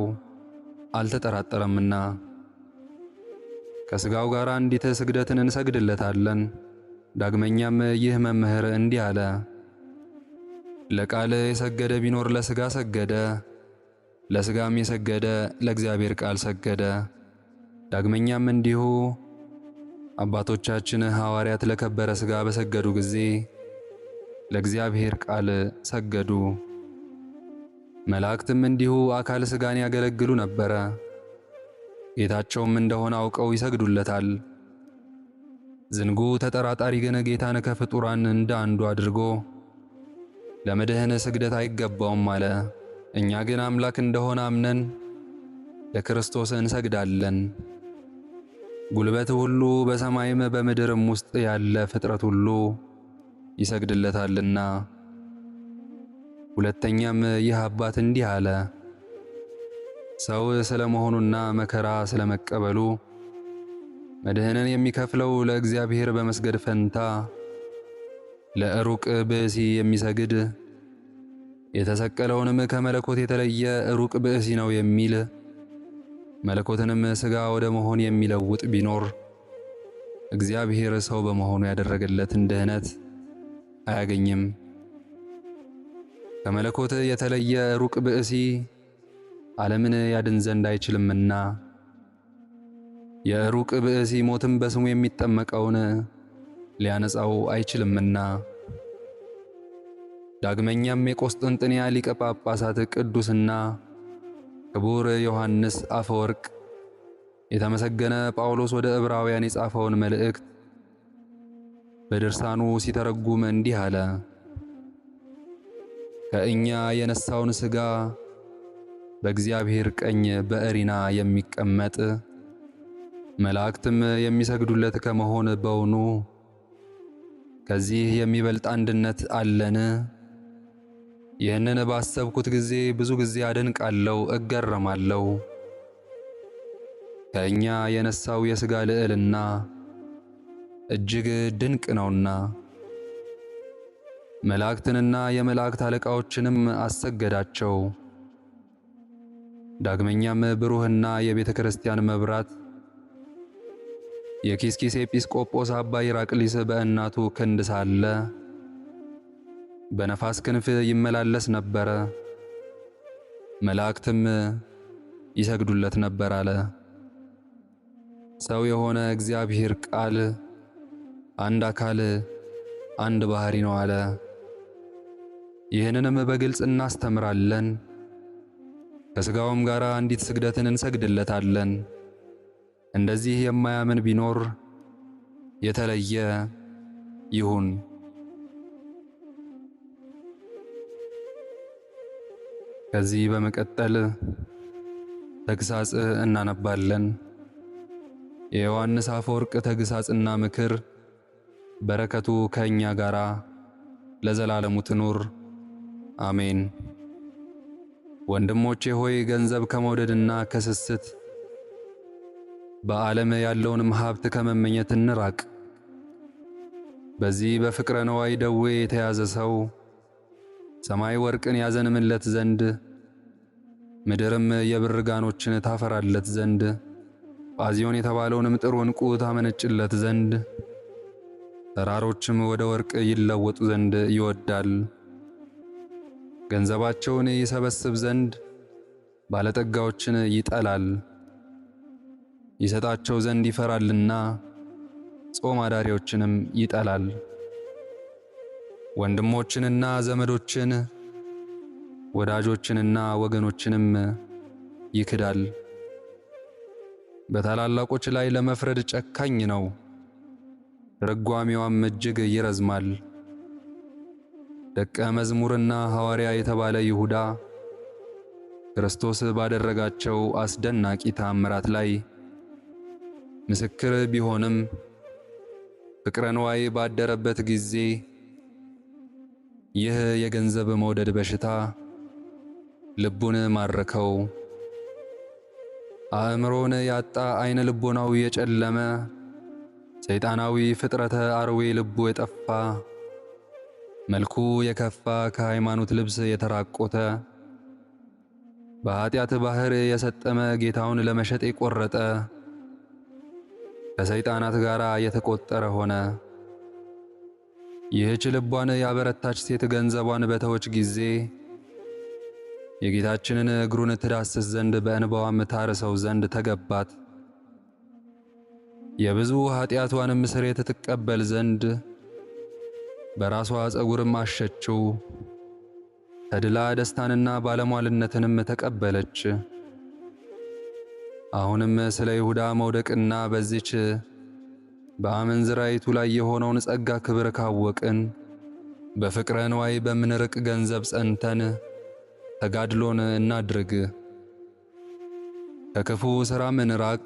Speaker 1: አልተጠራጠረምና። ከሥጋው ጋር አንዲት ስግደትን እንሰግድለታለን። ዳግመኛም ይህ መምህር እንዲህ አለ፣ ለቃል የሰገደ ቢኖር ለሥጋ ሰገደ፣ ለሥጋም የሰገደ ለእግዚአብሔር ቃል ሰገደ። ዳግመኛም እንዲሁ አባቶቻችን ሐዋርያት ለከበረ ሥጋ በሰገዱ ጊዜ ለእግዚአብሔር ቃል ሰገዱ። መላእክትም እንዲሁ አካል ሥጋን ያገለግሉ ነበረ፣ ጌታቸውም እንደሆነ አውቀው ይሰግዱለታል። ዝንጉ ተጠራጣሪ ግን ጌታን ከፍጡራን እንደ አንዱ አድርጎ ለመድህን ስግደት አይገባውም አለ። እኛ ግን አምላክ እንደሆነ አምነን ለክርስቶስ እንሰግዳለን። ጉልበት ሁሉ በሰማይም በምድርም ውስጥ ያለ ፍጥረት ሁሉ ይሰግድለታልና። ሁለተኛም ይህ አባት እንዲህ አለ፣ ሰው ስለመሆኑና መከራ ስለመቀበሉ መድህንን የሚከፍለው ለእግዚአብሔር በመስገድ ፈንታ ለሩቅ ብእሲ የሚሰግድ የተሰቀለውንም ከመለኮት የተለየ ሩቅ ብእሲ ነው የሚል መለኮትንም ሥጋ ወደ መሆን የሚለውጥ ቢኖር እግዚአብሔር ሰው በመሆኑ ያደረገለትን ድህነት አያገኝም። ከመለኮት የተለየ ሩቅ ብእሲ ዓለምን ያድን ዘንድ አይችልምና፣ የሩቅ ብእሲ ሞትም በስሙ የሚጠመቀውን ሊያነጻው አይችልምና። ዳግመኛም የቆስጥንጥንያ ሊቀ ጳጳሳት ቅዱስና ክቡር ዮሐንስ አፈወርቅ የተመሰገነ ጳውሎስ ወደ ዕብራውያን የጻፈውን መልእክት በድርሳኑ ሲተረጉም እንዲህ አለ፣ ከእኛ የነሳውን ሥጋ በእግዚአብሔር ቀኝ በእሪና የሚቀመጥ መላእክትም የሚሰግዱለት ከመሆን በውኑ ከዚህ የሚበልጥ አንድነት አለን? ይህንን ባሰብኩት ጊዜ ብዙ ጊዜ አደንቃለሁ፣ እገረማለሁ። ከእኛ የነሳው የሥጋ ልዕልና እጅግ ድንቅ ነውና መላእክትንና የመላእክት አለቃዎችንም አሰገዳቸው። ዳግመኛም ብሩህና የቤተ ክርስቲያን መብራት የኪስኪስ ኤጲስቆጶስ አባ ይራቅሊስ በእናቱ ክንድ ሳለ በነፋስ ክንፍ ይመላለስ ነበረ፣ መላእክትም ይሰግዱለት ነበር አለ። ሰው የሆነ እግዚአብሔር ቃል አንድ አካል አንድ ባህሪ ነው አለ። ይህንንም በግልጽ እናስተምራለን። ከሥጋውም ጋር አንዲት ስግደትን እንሰግድለታለን። እንደዚህ የማያምን ቢኖር የተለየ ይሁን። ከዚህ በመቀጠል ተግሳጽ እናነባለን። የዮሐንስ አፈወርቅ ተግሳጽና ምክር በረከቱ ከእኛ ጋራ ለዘላለሙ ትኑር አሜን። ወንድሞቼ ሆይ ገንዘብ ከመውደድና ከስስት በዓለም ያለውንም ሀብት ከመመኘት እንራቅ። በዚህ በፍቅረ ነዋይ ደዌ የተያዘ ሰው ሰማይ ወርቅን ያዘንምለት ዘንድ ምድርም የብር ጋኖችን ታፈራለት ዘንድ ጳዚዮን የተባለውንም ጥሩ ዕንቁ ታመነጭለት ዘንድ ተራሮችም ወደ ወርቅ ይለወጡ ዘንድ ይወዳል። ገንዘባቸውን ይሰበስብ ዘንድ ባለጠጋዎችን ይጠላል። ይሰጣቸው ዘንድ ይፈራልና ጾም አዳሪዎችንም ይጠላል። ወንድሞችንና ዘመዶችን ወዳጆችንና ወገኖችንም ይክዳል። በታላላቆች ላይ ለመፍረድ ጨካኝ ነው፣ ርጓሜዋም እጅግ ይረዝማል። ደቀ መዝሙርና ሐዋርያ የተባለ ይሁዳ ክርስቶስ ባደረጋቸው አስደናቂ ተአምራት ላይ ምስክር ቢሆንም ፍቅረ ነዋይ ባደረበት ጊዜ ይህ የገንዘብ መውደድ በሽታ ልቡን ማረከው። አእምሮን ያጣ አይነ ልቦናው የጨለመ ሰይጣናዊ ፍጥረተ አርዌ ልቡ የጠፋ መልኩ የከፋ ከሃይማኖት ልብስ የተራቆተ በኃጢአት ባህር የሰጠመ ጌታውን ለመሸጥ የቆረጠ ከሰይጣናት ጋር የተቆጠረ ሆነ። ይህች ልቧን ያበረታች ሴት ገንዘቧን በተወች ጊዜ የጌታችንን እግሩን ትዳስስ ዘንድ በእንባዋም ታርሰው ዘንድ ተገባት። የብዙ ኃጢአቷንም ስርየት ትቀበል ዘንድ በራሷ ፀጉርም አሸችው። ተድላ ደስታንና ባለሟልነትንም ተቀበለች። አሁንም ስለ ይሁዳ መውደቅና በዚች በአመንዝራይቱ ላይ የሆነውን ጸጋ ክብር ካወቅን በፍቅረ ነዋይ በምንርቅ ገንዘብ ጸንተን ተጋድሎን እናድርግ። ከክፉ ሥራም እንራቅ።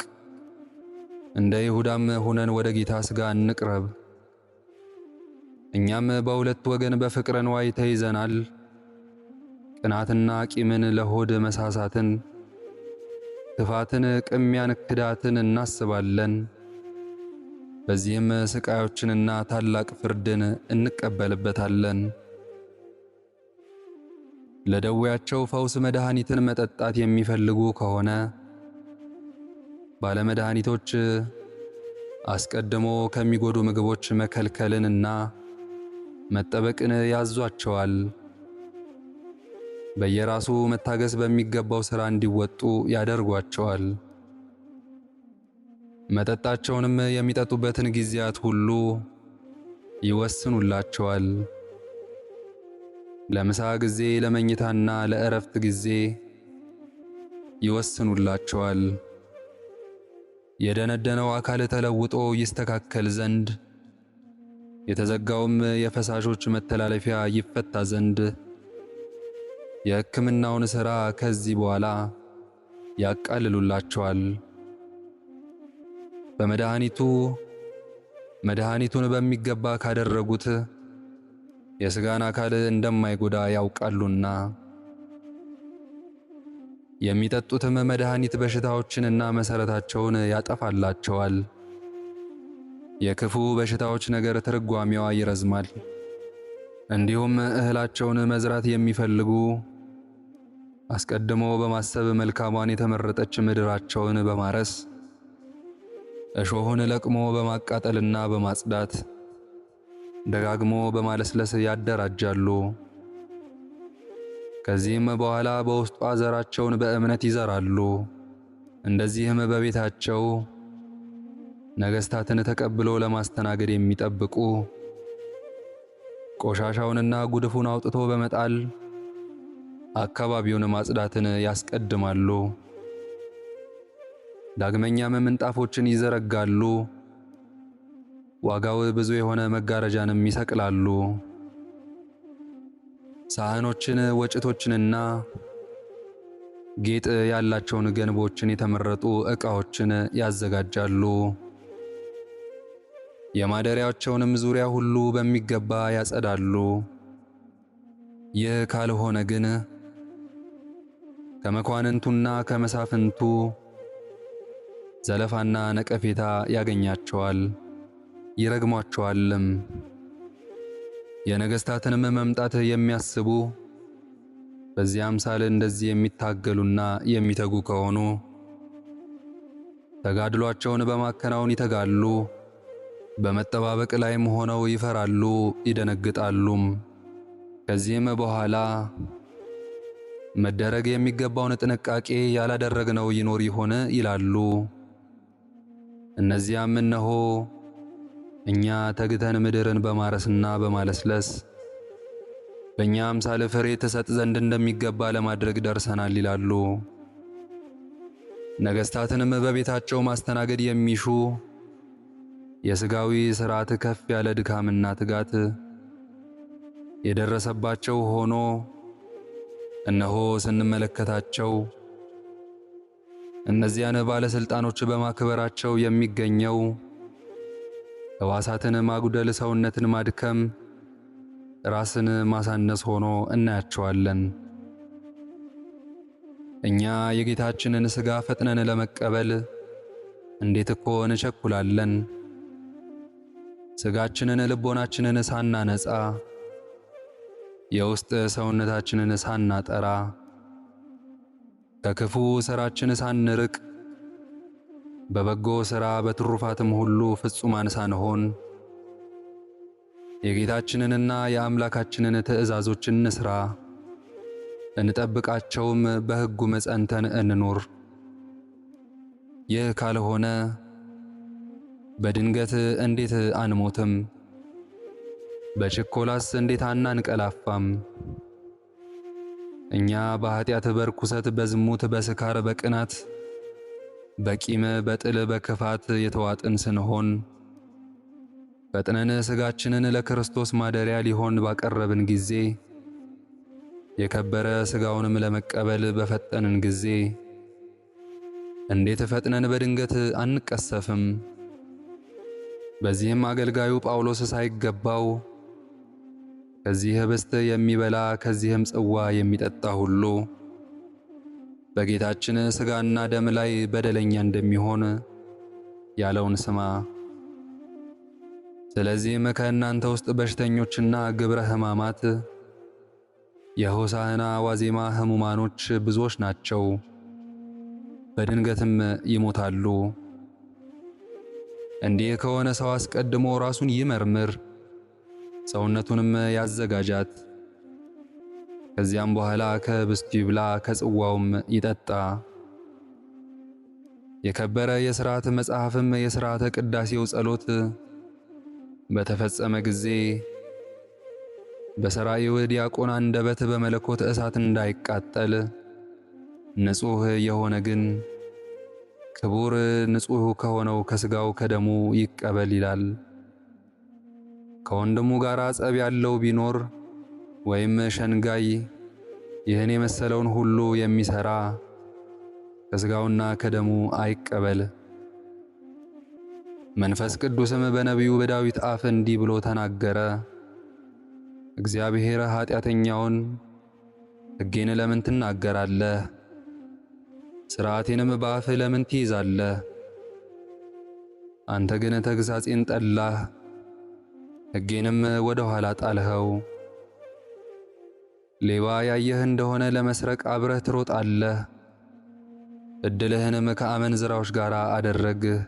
Speaker 1: እንደ ይሁዳም ሆነን ወደ ጌታ ሥጋ እንቅረብ። እኛም በሁለት ወገን በፍቅረ ነዋይ ተይዘናል። ቅናትና ቂምን፣ ለሆድ መሳሳትን፣ ክፋትን፣ ቅሚያን፣ ክዳትን እናስባለን። በዚህም ስቃዮችንና ታላቅ ፍርድን እንቀበልበታለን። ለደዌያቸው ፈውስ መድኃኒትን መጠጣት የሚፈልጉ ከሆነ ባለመድኃኒቶች አስቀድሞ ከሚጎዱ ምግቦች መከልከልንና መጠበቅን ያዟቸዋል። በየራሱ መታገስ በሚገባው ሥራ እንዲወጡ ያደርጓቸዋል። መጠጣቸውንም የሚጠጡበትን ጊዜያት ሁሉ ይወስኑላቸዋል። ለምሳ ጊዜ፣ ለመኝታና ለእረፍት ጊዜ ይወስኑላቸዋል። የደነደነው አካል ተለውጦ ይስተካከል ዘንድ የተዘጋውም የፈሳሾች መተላለፊያ ይፈታ ዘንድ የሕክምናውን ሥራ ከዚህ በኋላ ያቃልሉላቸዋል። መድኃኒቱን በሚገባ ካደረጉት የሥጋን አካል እንደማይጎዳ ያውቃሉና። የሚጠጡትም መድኃኒት በሽታዎችንና መሠረታቸውን ያጠፋላቸዋል። የክፉ በሽታዎች ነገር ትርጓሜዋ ይረዝማል። እንዲሁም እህላቸውን መዝራት የሚፈልጉ አስቀድሞ በማሰብ መልካሟን የተመረጠች ምድራቸውን በማረስ እሾሁን ለቅሞ በማቃጠልና በማጽዳት ደጋግሞ በማለስለስ ያደራጃሉ። ከዚህም በኋላ በውስጧ ዘራቸውን በእምነት ይዘራሉ። እንደዚህም በቤታቸው ነገሥታትን ተቀብሎ ለማስተናገድ የሚጠብቁ ቆሻሻውንና ጉድፉን አውጥቶ በመጣል አካባቢውን ማጽዳትን ያስቀድማሉ። ዳግመኛም ምንጣፎችን ይዘረጋሉ። ዋጋው ብዙ የሆነ መጋረጃንም ይሰቅላሉ። ሳህኖችን፣ ወጭቶችንና ጌጥ ያላቸውን ገንቦችን የተመረጡ ዕቃዎችን ያዘጋጃሉ። የማደሪያቸውንም ዙሪያ ሁሉ በሚገባ ያጸዳሉ። ይህ ካልሆነ ግን ከመኳንንቱና ከመሳፍንቱ ዘለፋና ነቀፌታ ያገኛቸዋል፣ ይረግሟቸዋልም። የነገሥታትንም መምጣት የሚያስቡ በዚህ አምሳል እንደዚህ የሚታገሉና የሚተጉ ከሆኑ ተጋድሏቸውን በማከናወን ይተጋሉ፣ በመጠባበቅ ላይም ሆነው ይፈራሉ፣ ይደነግጣሉም። ከዚህም በኋላ መደረግ የሚገባውን ጥንቃቄ ያላደረግነው ይኖር ይሆን ይላሉ። እነዚያም እነሆ እኛ ተግተን ምድርን በማረስና በማለስለስ በእኛ አምሳል ፍሬ ትሰጥ ዘንድ እንደሚገባ ለማድረግ ደርሰናል ይላሉ። ነገሥታትንም በቤታቸው ማስተናገድ የሚሹ የሥጋዊ ሥርዓት ከፍ ያለ ድካምና ትጋት የደረሰባቸው ሆኖ እነሆ ስንመለከታቸው እነዚያን ባለሥልጣኖች በማክበራቸው የሚገኘው ሕዋሳትን ማጉደል፣ ሰውነትን ማድከም፣ ራስን ማሳነስ ሆኖ እናያቸዋለን። እኛ የጌታችንን ሥጋ ፈጥነን ለመቀበል እንዴት እኮ እንቸኩላለን! ሥጋችንን ልቦናችንን ሳናነጻ የውስጥ ሰውነታችንን ሳናጠራ ከክፉ ሥራችን ሳንርቅ በበጎ ሥራ በትሩፋትም ሁሉ ፍጹማን ሳንሆን የጌታችንንና የአምላካችንን ትእዛዞች እንስራ፣ እንጠብቃቸውም፣ በሕጉም ጸንተን እንኑር። ይህ ካልሆነ በድንገት እንዴት አንሞትም? በችኮላስ እንዴት አናንቀላፋም? እኛ በኃጢአት፣ በርኩሰት፣ በዝሙት፣ በስካር፣ በቅናት፣ በቂም፣ በጥል፣ በክፋት የተዋጥን ስንሆን ፈጥነን ሥጋችንን ለክርስቶስ ማደሪያ ሊሆን ባቀረብን ጊዜ የከበረ ሥጋውንም ለመቀበል በፈጠንን ጊዜ እንዴት ፈጥነን በድንገት አንቀሰፍም? በዚህም አገልጋዩ ጳውሎስ ሳይገባው ከዚህ ኅብስት የሚበላ ከዚህም ጽዋ የሚጠጣ ሁሉ በጌታችን ሥጋና ደም ላይ በደለኛ እንደሚሆን ያለውን ስማ። ስለዚህም ከእናንተ ውስጥ በሽተኞችና ግብረ ሕማማት የሆሳዕና ዋዜማ ሕሙማኖች ብዙዎች ናቸው፣ በድንገትም ይሞታሉ። እንዲህ ከሆነ ሰው አስቀድሞ ራሱን ይመርምር፣ ሰውነቱንም ያዘጋጃት። ከዚያም በኋላ ከኅብስቱ ይብላ፣ ከጽዋውም ይጠጣ። የከበረ የሥርዓት መጽሐፍም የሥርዓተ ቅዳሴው ጸሎት በተፈጸመ ጊዜ በሰራዊው ዲያቆን አንደበት በመለኮት እሳት እንዳይቃጠል ንጹሕ የሆነ ግን ክቡር ንጹሕ ከሆነው ከሥጋው ከደሙ ይቀበል ይላል። ከወንድሙ ጋር ጸብ ያለው ቢኖር ወይም ሸንጋይ ይህን የመሰለውን ሁሉ የሚሠራ ከሥጋውና ከደሙ አይቀበል። መንፈስ ቅዱስም በነቢዩ በዳዊት አፍ እንዲህ ብሎ ተናገረ። እግዚአብሔር ኃጢአተኛውን ሕጌን ለምን ትናገራለህ? ሥርዓቴንም በአፍህ ለምን ትይዛለህ? አንተ ግን ተግሣጼን ጠላህ፣ ሕጌንም ወደ ኋላ ጣልኸው። ሌባ ያየህ እንደሆነ ለመስረቅ አብረህ ትሮጣለህ፣ ዕድልህንም ከአመንዝራዎች ጋር አደረግህ።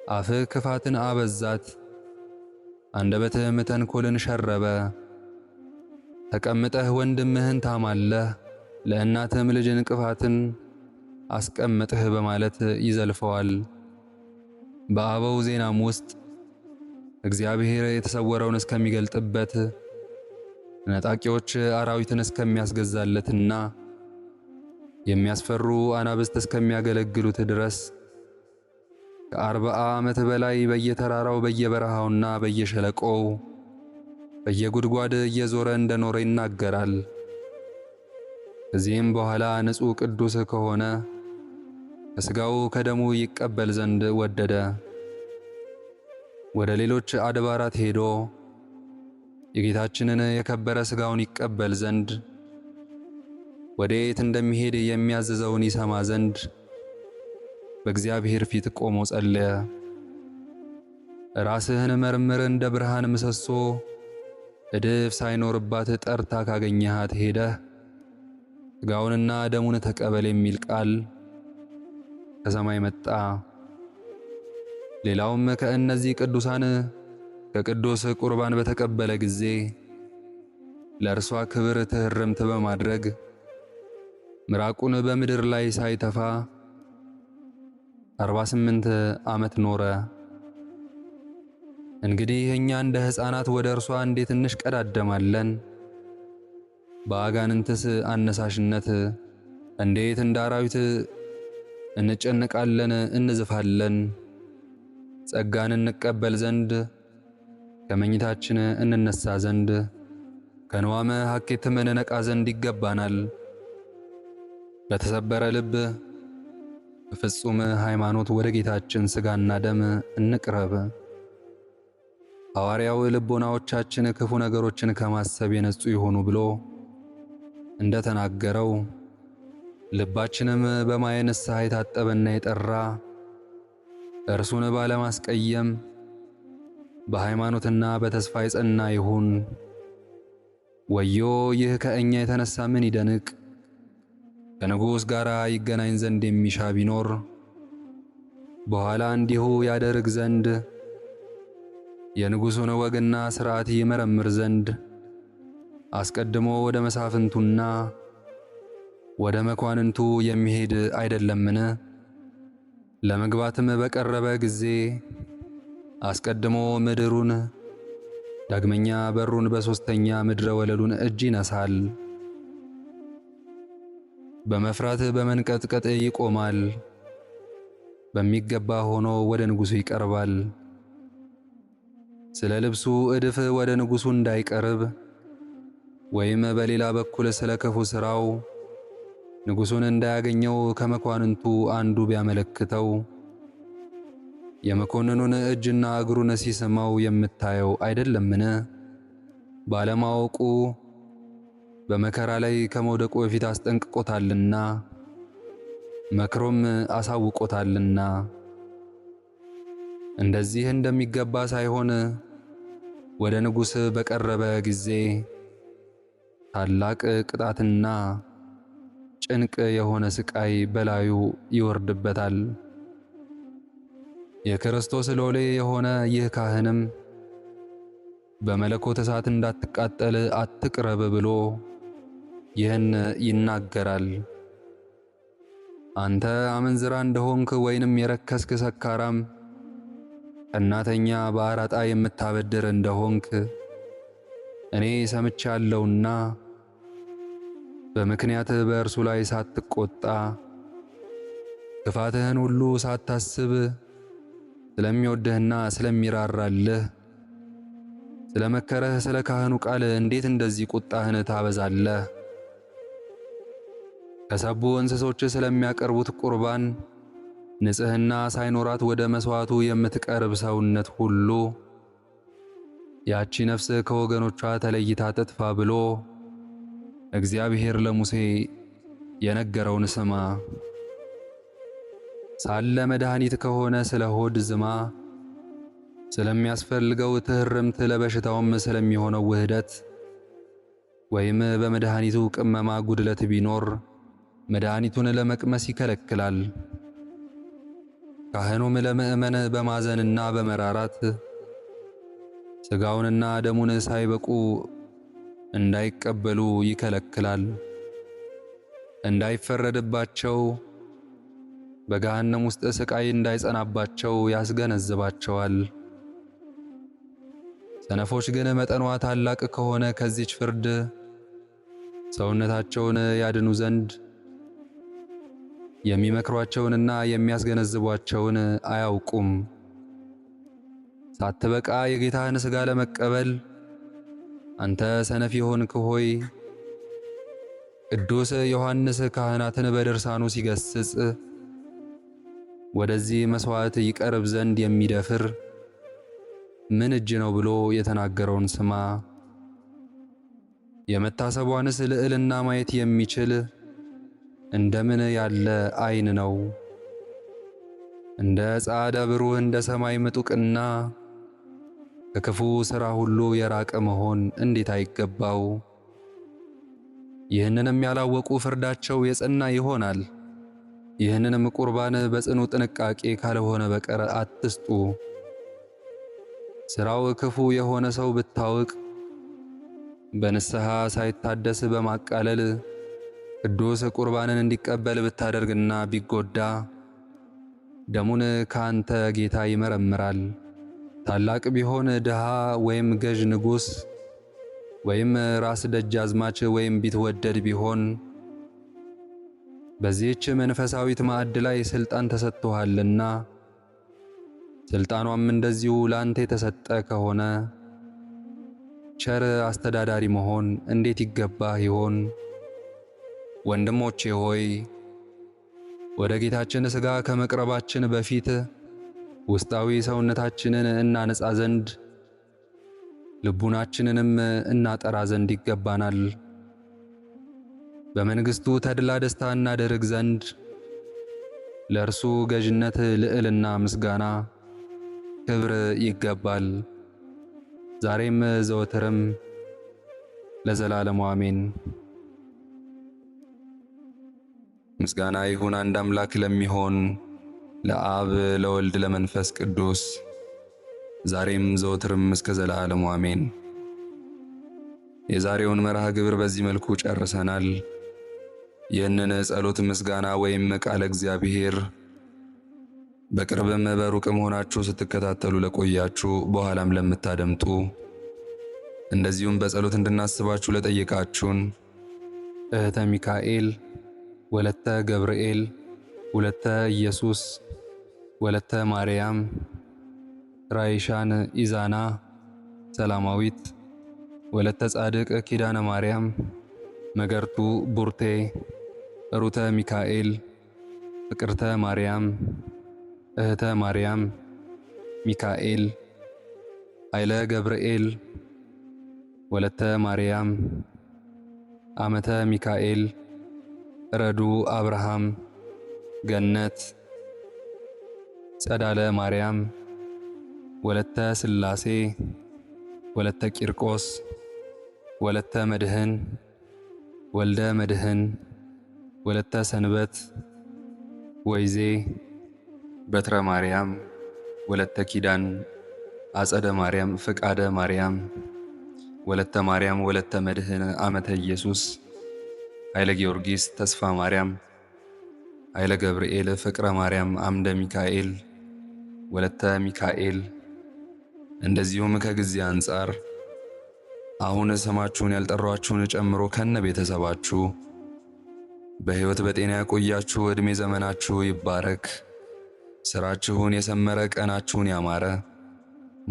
Speaker 1: አፍህ ክፋትን አበዛት፣ አንደበትህም ተንኰልን ሸረበ። ተቀምጠህ ወንድምህን ታማለህ፣ ለእናትህም ልጅ እንቅፋትን አስቀምጥህ በማለት ይዘልፈዋል። በአበው ዜናም ውስጥ እግዚአብሔር የተሰወረውን እስከሚገልጥበት ነጣቂዎች አራዊትን እስከሚያስገዛለትና የሚያስፈሩ አናብስት እስከሚያገለግሉት ድረስ ከ40 ዓመት በላይ በየተራራው በየበረሃውና በየሸለቆው በየጉድጓድ እየዞረ እንደኖረ ይናገራል። ከዚህም በኋላ ንጹሕ ቅዱስ ከሆነ ከሥጋው ከደሙ ይቀበል ዘንድ ወደደ። ወደ ሌሎች አድባራት ሄዶ የጌታችንን የከበረ ሥጋውን ይቀበል ዘንድ ወዴት እንደሚሄድ የሚያዝዘውን ይሰማ ዘንድ በእግዚአብሔር ፊት ቆሞ ጸለየ። ራስህን መርምር፣ እንደ ብርሃን ምሰሶ እድፍ ሳይኖርባት ጠርታ ካገኘሃት ሄደህ ሥጋውንና ደሙን ተቀበል የሚል ቃል ከሰማይ መጣ። ሌላውም ከእነዚህ ቅዱሳን ከቅዱስ ቁርባን በተቀበለ ጊዜ ለእርሷ ክብር ትሕርምት በማድረግ ምራቁን በምድር ላይ ሳይተፋ 48 ዓመት ኖረ። እንግዲህ እኛ እንደ ሕፃናት ወደ እርሷ እንዴት እንሽቀዳደማለን? በአጋንንትስ አነሳሽነት እንዴት እንደ አራዊት እንጨነቃለን፣ እንዝፋለን? ጸጋን እንቀበል ዘንድ ከመኝታችን እንነሳ ዘንድ ከንዋመ ሐኬትም እንነቃ ዘንድ ይገባናል። በተሰበረ ልብ በፍጹም ሃይማኖት ወደ ጌታችን ሥጋና ደም እንቅረብ። ሐዋርያው ልቦናዎቻችን ክፉ ነገሮችን ከማሰብ የነጹ ይሆኑ ብሎ እንደተናገረው ልባችንም በማየ ንስሐ የታጠበና የጠራ እርሱን ባለማስቀየም በሃይማኖትና በተስፋ የጸና ይሁን። ወዮ! ይህ ከእኛ የተነሳ ምን ይደንቅ! ከንጉሥ ጋር ይገናኝ ዘንድ የሚሻ ቢኖር በኋላ እንዲሁ ያደርግ ዘንድ የንጉሡን ወግና ሥርዓት ይመረምር ዘንድ አስቀድሞ ወደ መሳፍንቱና ወደ መኳንንቱ የሚሄድ አይደለምን? ለመግባትም በቀረበ ጊዜ አስቀድሞ ምድሩን ዳግመኛ በሩን በሦስተኛ ምድረ ወለሉን እጅ ይነሳል። በመፍራት በመንቀጥቀጥ ይቆማል። በሚገባ ሆኖ ወደ ንጉሡ ይቀርባል። ስለ ልብሱ እድፍ ወደ ንጉሡ እንዳይቀርብ ወይም በሌላ በኩል ስለ ክፉ ሥራው ንጉሡን እንዳያገኘው ከመኳንንቱ አንዱ ቢያመለክተው የመኮንኑን እጅና እግሩን ሲስመው የምታየው አይደለምን? ባለማወቁ በመከራ ላይ ከመውደቁ በፊት አስጠንቅቆታልና መክሮም አሳውቆታልና። እንደዚህ እንደሚገባ ሳይሆን ወደ ንጉሥ በቀረበ ጊዜ ታላቅ ቅጣትና ጭንቅ የሆነ ስቃይ በላዩ ይወርድበታል። የክርስቶስ ሎሌ የሆነ ይህ ካህንም በመለኮት እሳት እንዳትቃጠል አትቅረብ ብሎ ይህን ይናገራል። አንተ አመንዝራ እንደሆንክ ወይንም የረከስክ ሰካራም ቀናተኛ በአራጣ የምታበድር እንደሆንክ እኔ ሰምቻለሁና በምክንያት በእርሱ ላይ ሳትቆጣ ክፋትህን ሁሉ ሳታስብ ስለሚወድህና ስለሚራራልህ ስለመከረህ ስለ ካህኑ ቃል እንዴት እንደዚህ ቁጣህን ታበዛለህ? ከሰቡ እንስሶች ስለሚያቀርቡት ቁርባን ንጽሕና ሳይኖራት ወደ መሥዋዕቱ የምትቀርብ ሰውነት ሁሉ ያቺ ነፍስ ከወገኖቿ ተለይታ ትጥፋ ብሎ እግዚአብሔር ለሙሴ የነገረውን ስማ። ሳለ መድኃኒት ከሆነ ስለ ሆድ ዝማ፣ ስለሚያስፈልገው ትሕርምት፣ ለበሽታውም ስለሚሆነው ውህደት ወይም በመድኃኒቱ ቅመማ ጉድለት ቢኖር መድኃኒቱን ለመቅመስ ይከለክላል። ካህኑም ለምእመን በማዘንና በመራራት ሥጋውንና ደሙን ሳይበቁ እንዳይቀበሉ ይከለክላል። እንዳይፈረድባቸው በገሃነም ውስጥ ስቃይ እንዳይጸናባቸው ያስገነዝባቸዋል። ሰነፎች ግን መጠኗ ታላቅ ከሆነ ከዚች ፍርድ ሰውነታቸውን ያድኑ ዘንድ የሚመክሯቸውንና የሚያስገነዝቧቸውን አያውቁም። ሳትበቃ የጌታህን ሥጋ ለመቀበል አንተ ሰነፍ የሆንክ ሆይ ቅዱስ ዮሐንስ ካህናትን በድርሳኑ ሲገስጽ ወደዚህ መሥዋዕት ይቀርብ ዘንድ የሚደፍር ምን እጅ ነው ብሎ የተናገረውን ስማ። የመታሰቧንስ ልዕልና ማየት የሚችል እንደምን ያለ ዓይን ነው! እንደ ጻዕዳ ብሩህ እንደ ሰማይ ምጡቅና ከክፉ ሥራ ሁሉ የራቀ መሆን እንዴት አይገባው! ይህንንም ያላወቁ ፍርዳቸው የጸና ይሆናል። ይህንንም ቁርባን በጽኑ ጥንቃቄ ካልሆነ በቀር አትስጡ። ሥራው ክፉ የሆነ ሰው ብታውቅ በንስሐ ሳይታደስ በማቃለል ቅዱስ ቁርባንን እንዲቀበል ብታደርግና ቢጎዳ ደሙን ካንተ ጌታ ይመረምራል። ታላቅ ቢሆን ድሃ ወይም ገዥ ንጉሥ ወይም ራስ ደጃዝማች ወይም ቢትወደድ ቢሆን በዚህች መንፈሳዊት ማዕድ ላይ ሥልጣን ተሰጥቶሃልና ሥልጣኗም እንደዚሁ ላንተ የተሰጠ ከሆነ ቸር አስተዳዳሪ መሆን እንዴት ይገባህ ይሆን? ወንድሞቼ ሆይ ወደ ጌታችን ሥጋ ከመቅረባችን በፊት ውስጣዊ ሰውነታችንን እናነጻ ዘንድ ልቡናችንንም እናጠራ ዘንድ ይገባናል። በመንግሥቱ ተድላ ደስታ እናደርግ ዘንድ ለእርሱ ገዥነት ልዕልና፣ ምስጋና፣ ክብር ይገባል፣ ዛሬም ዘወትርም ለዘላለሙ አሜን። ምስጋና ይሁን አንድ አምላክ ለሚሆን ለአብ ለወልድ ለመንፈስ ቅዱስ ዛሬም ዘወትርም እስከ ዘላለሙ አሜን። የዛሬውን መርሃ ግብር በዚህ መልኩ ጨርሰናል። ይህንን ጸሎት ምስጋና ወይም ቃለ እግዚአብሔር በቅርብም በሩቅም ሆናችሁ ስትከታተሉ ለቆያችሁ በኋላም ለምታደምጡ እንደዚሁም በጸሎት እንድናስባችሁ ለጠየቃችሁን እህተ ሚካኤል፣ ወለተ ገብርኤል፣ ወለተ ኢየሱስ፣ ወለተ ማርያም፣ ራይሻን ኢዛና፣ ሰላማዊት፣ ወለተ ጻድቅ ኪዳነ ማርያም፣ መገርቱ ቡርቴ፣ ሩተ ሚካኤል፣ ፍቅርተ ማርያም፣ እህተ ማርያም፣ ሚካኤል፣ ኃይለ ገብርኤል፣ ወለተ ማርያም፣ አመተ ሚካኤል፣ ረዱ አብርሃም፣ ገነት፣ ጸዳለ ማርያም፣ ወለተ ሥላሴ፣ ወለተ ቂርቆስ፣ ወለተ መድህን፣ ወልደ መድህን፣ ወለተ ሰንበት፣ ወይዜ፣ በትረ ማርያም፣ ወለተ ኪዳን፣ አጸደ ማርያም፣ ፍቃደ ማርያም፣ ወለተ ማርያም፣ ወለተ መድህን፣ አመተ ኢየሱስ፣ ኃይለ ጊዮርጊስ፣ ተስፋ ማርያም፣ ኃይለ ገብርኤል፣ ፍቅረ ማርያም፣ አምደ ሚካኤል፣ ወለተ ሚካኤል። እንደዚሁም ከጊዜ አንጻር አሁን ስማችሁን ያልጠሯችሁን ጨምሮ ከነ ቤተሰባችሁ በሕይወት በጤና ያቆያችሁ። ዕድሜ ዘመናችሁ ይባረክ። ሥራችሁን የሰመረ፣ ቀናችሁን ያማረ፣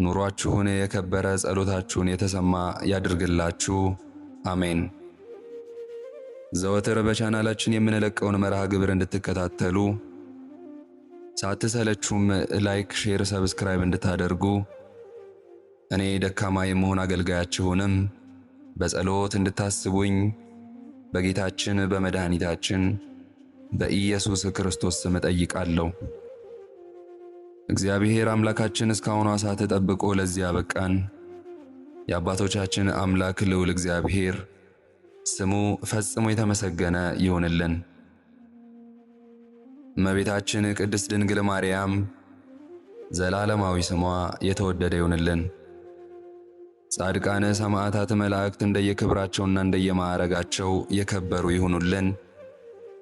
Speaker 1: ኑሯችሁን የከበረ፣ ጸሎታችሁን የተሰማ ያድርግላችሁ። አሜን። ዘወትር በቻናላችን የምንለቀውን መርሃ ግብር እንድትከታተሉ ሳትሰለቹም ላይክ፣ ሼር፣ ሰብስክራይብ እንድታደርጉ እኔ ደካማ የመሆን አገልጋያችሁንም በጸሎት እንድታስቡኝ በጌታችን በመድኃኒታችን በኢየሱስ ክርስቶስ ስም እጠይቃለሁ። እግዚአብሔር አምላካችን እስካሁኗ ሰዓት ጠብቆ ለዚህ ያበቃን የአባቶቻችን አምላክ ልዑል እግዚአብሔር ስሙ ፈጽሞ የተመሰገነ ይሁንልን። እመቤታችን ቅድስት ድንግል ማርያም ዘላለማዊ ስሟ የተወደደ ይሁንልን። ጻድቃነ ሰማዕታት መላእክት እንደየክብራቸውና እንደየማዕረጋቸው የከበሩ ይሁኑልን።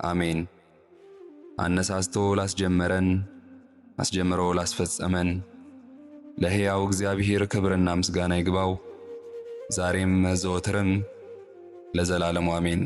Speaker 1: አሜን። አነሳስቶ ላስጀመረን አስጀምሮ ላስፈጸመን ለሕያው እግዚአብሔር ክብርና ምስጋና ይግባው ዛሬም ዘወትርም ለዘላለሙ አሜን።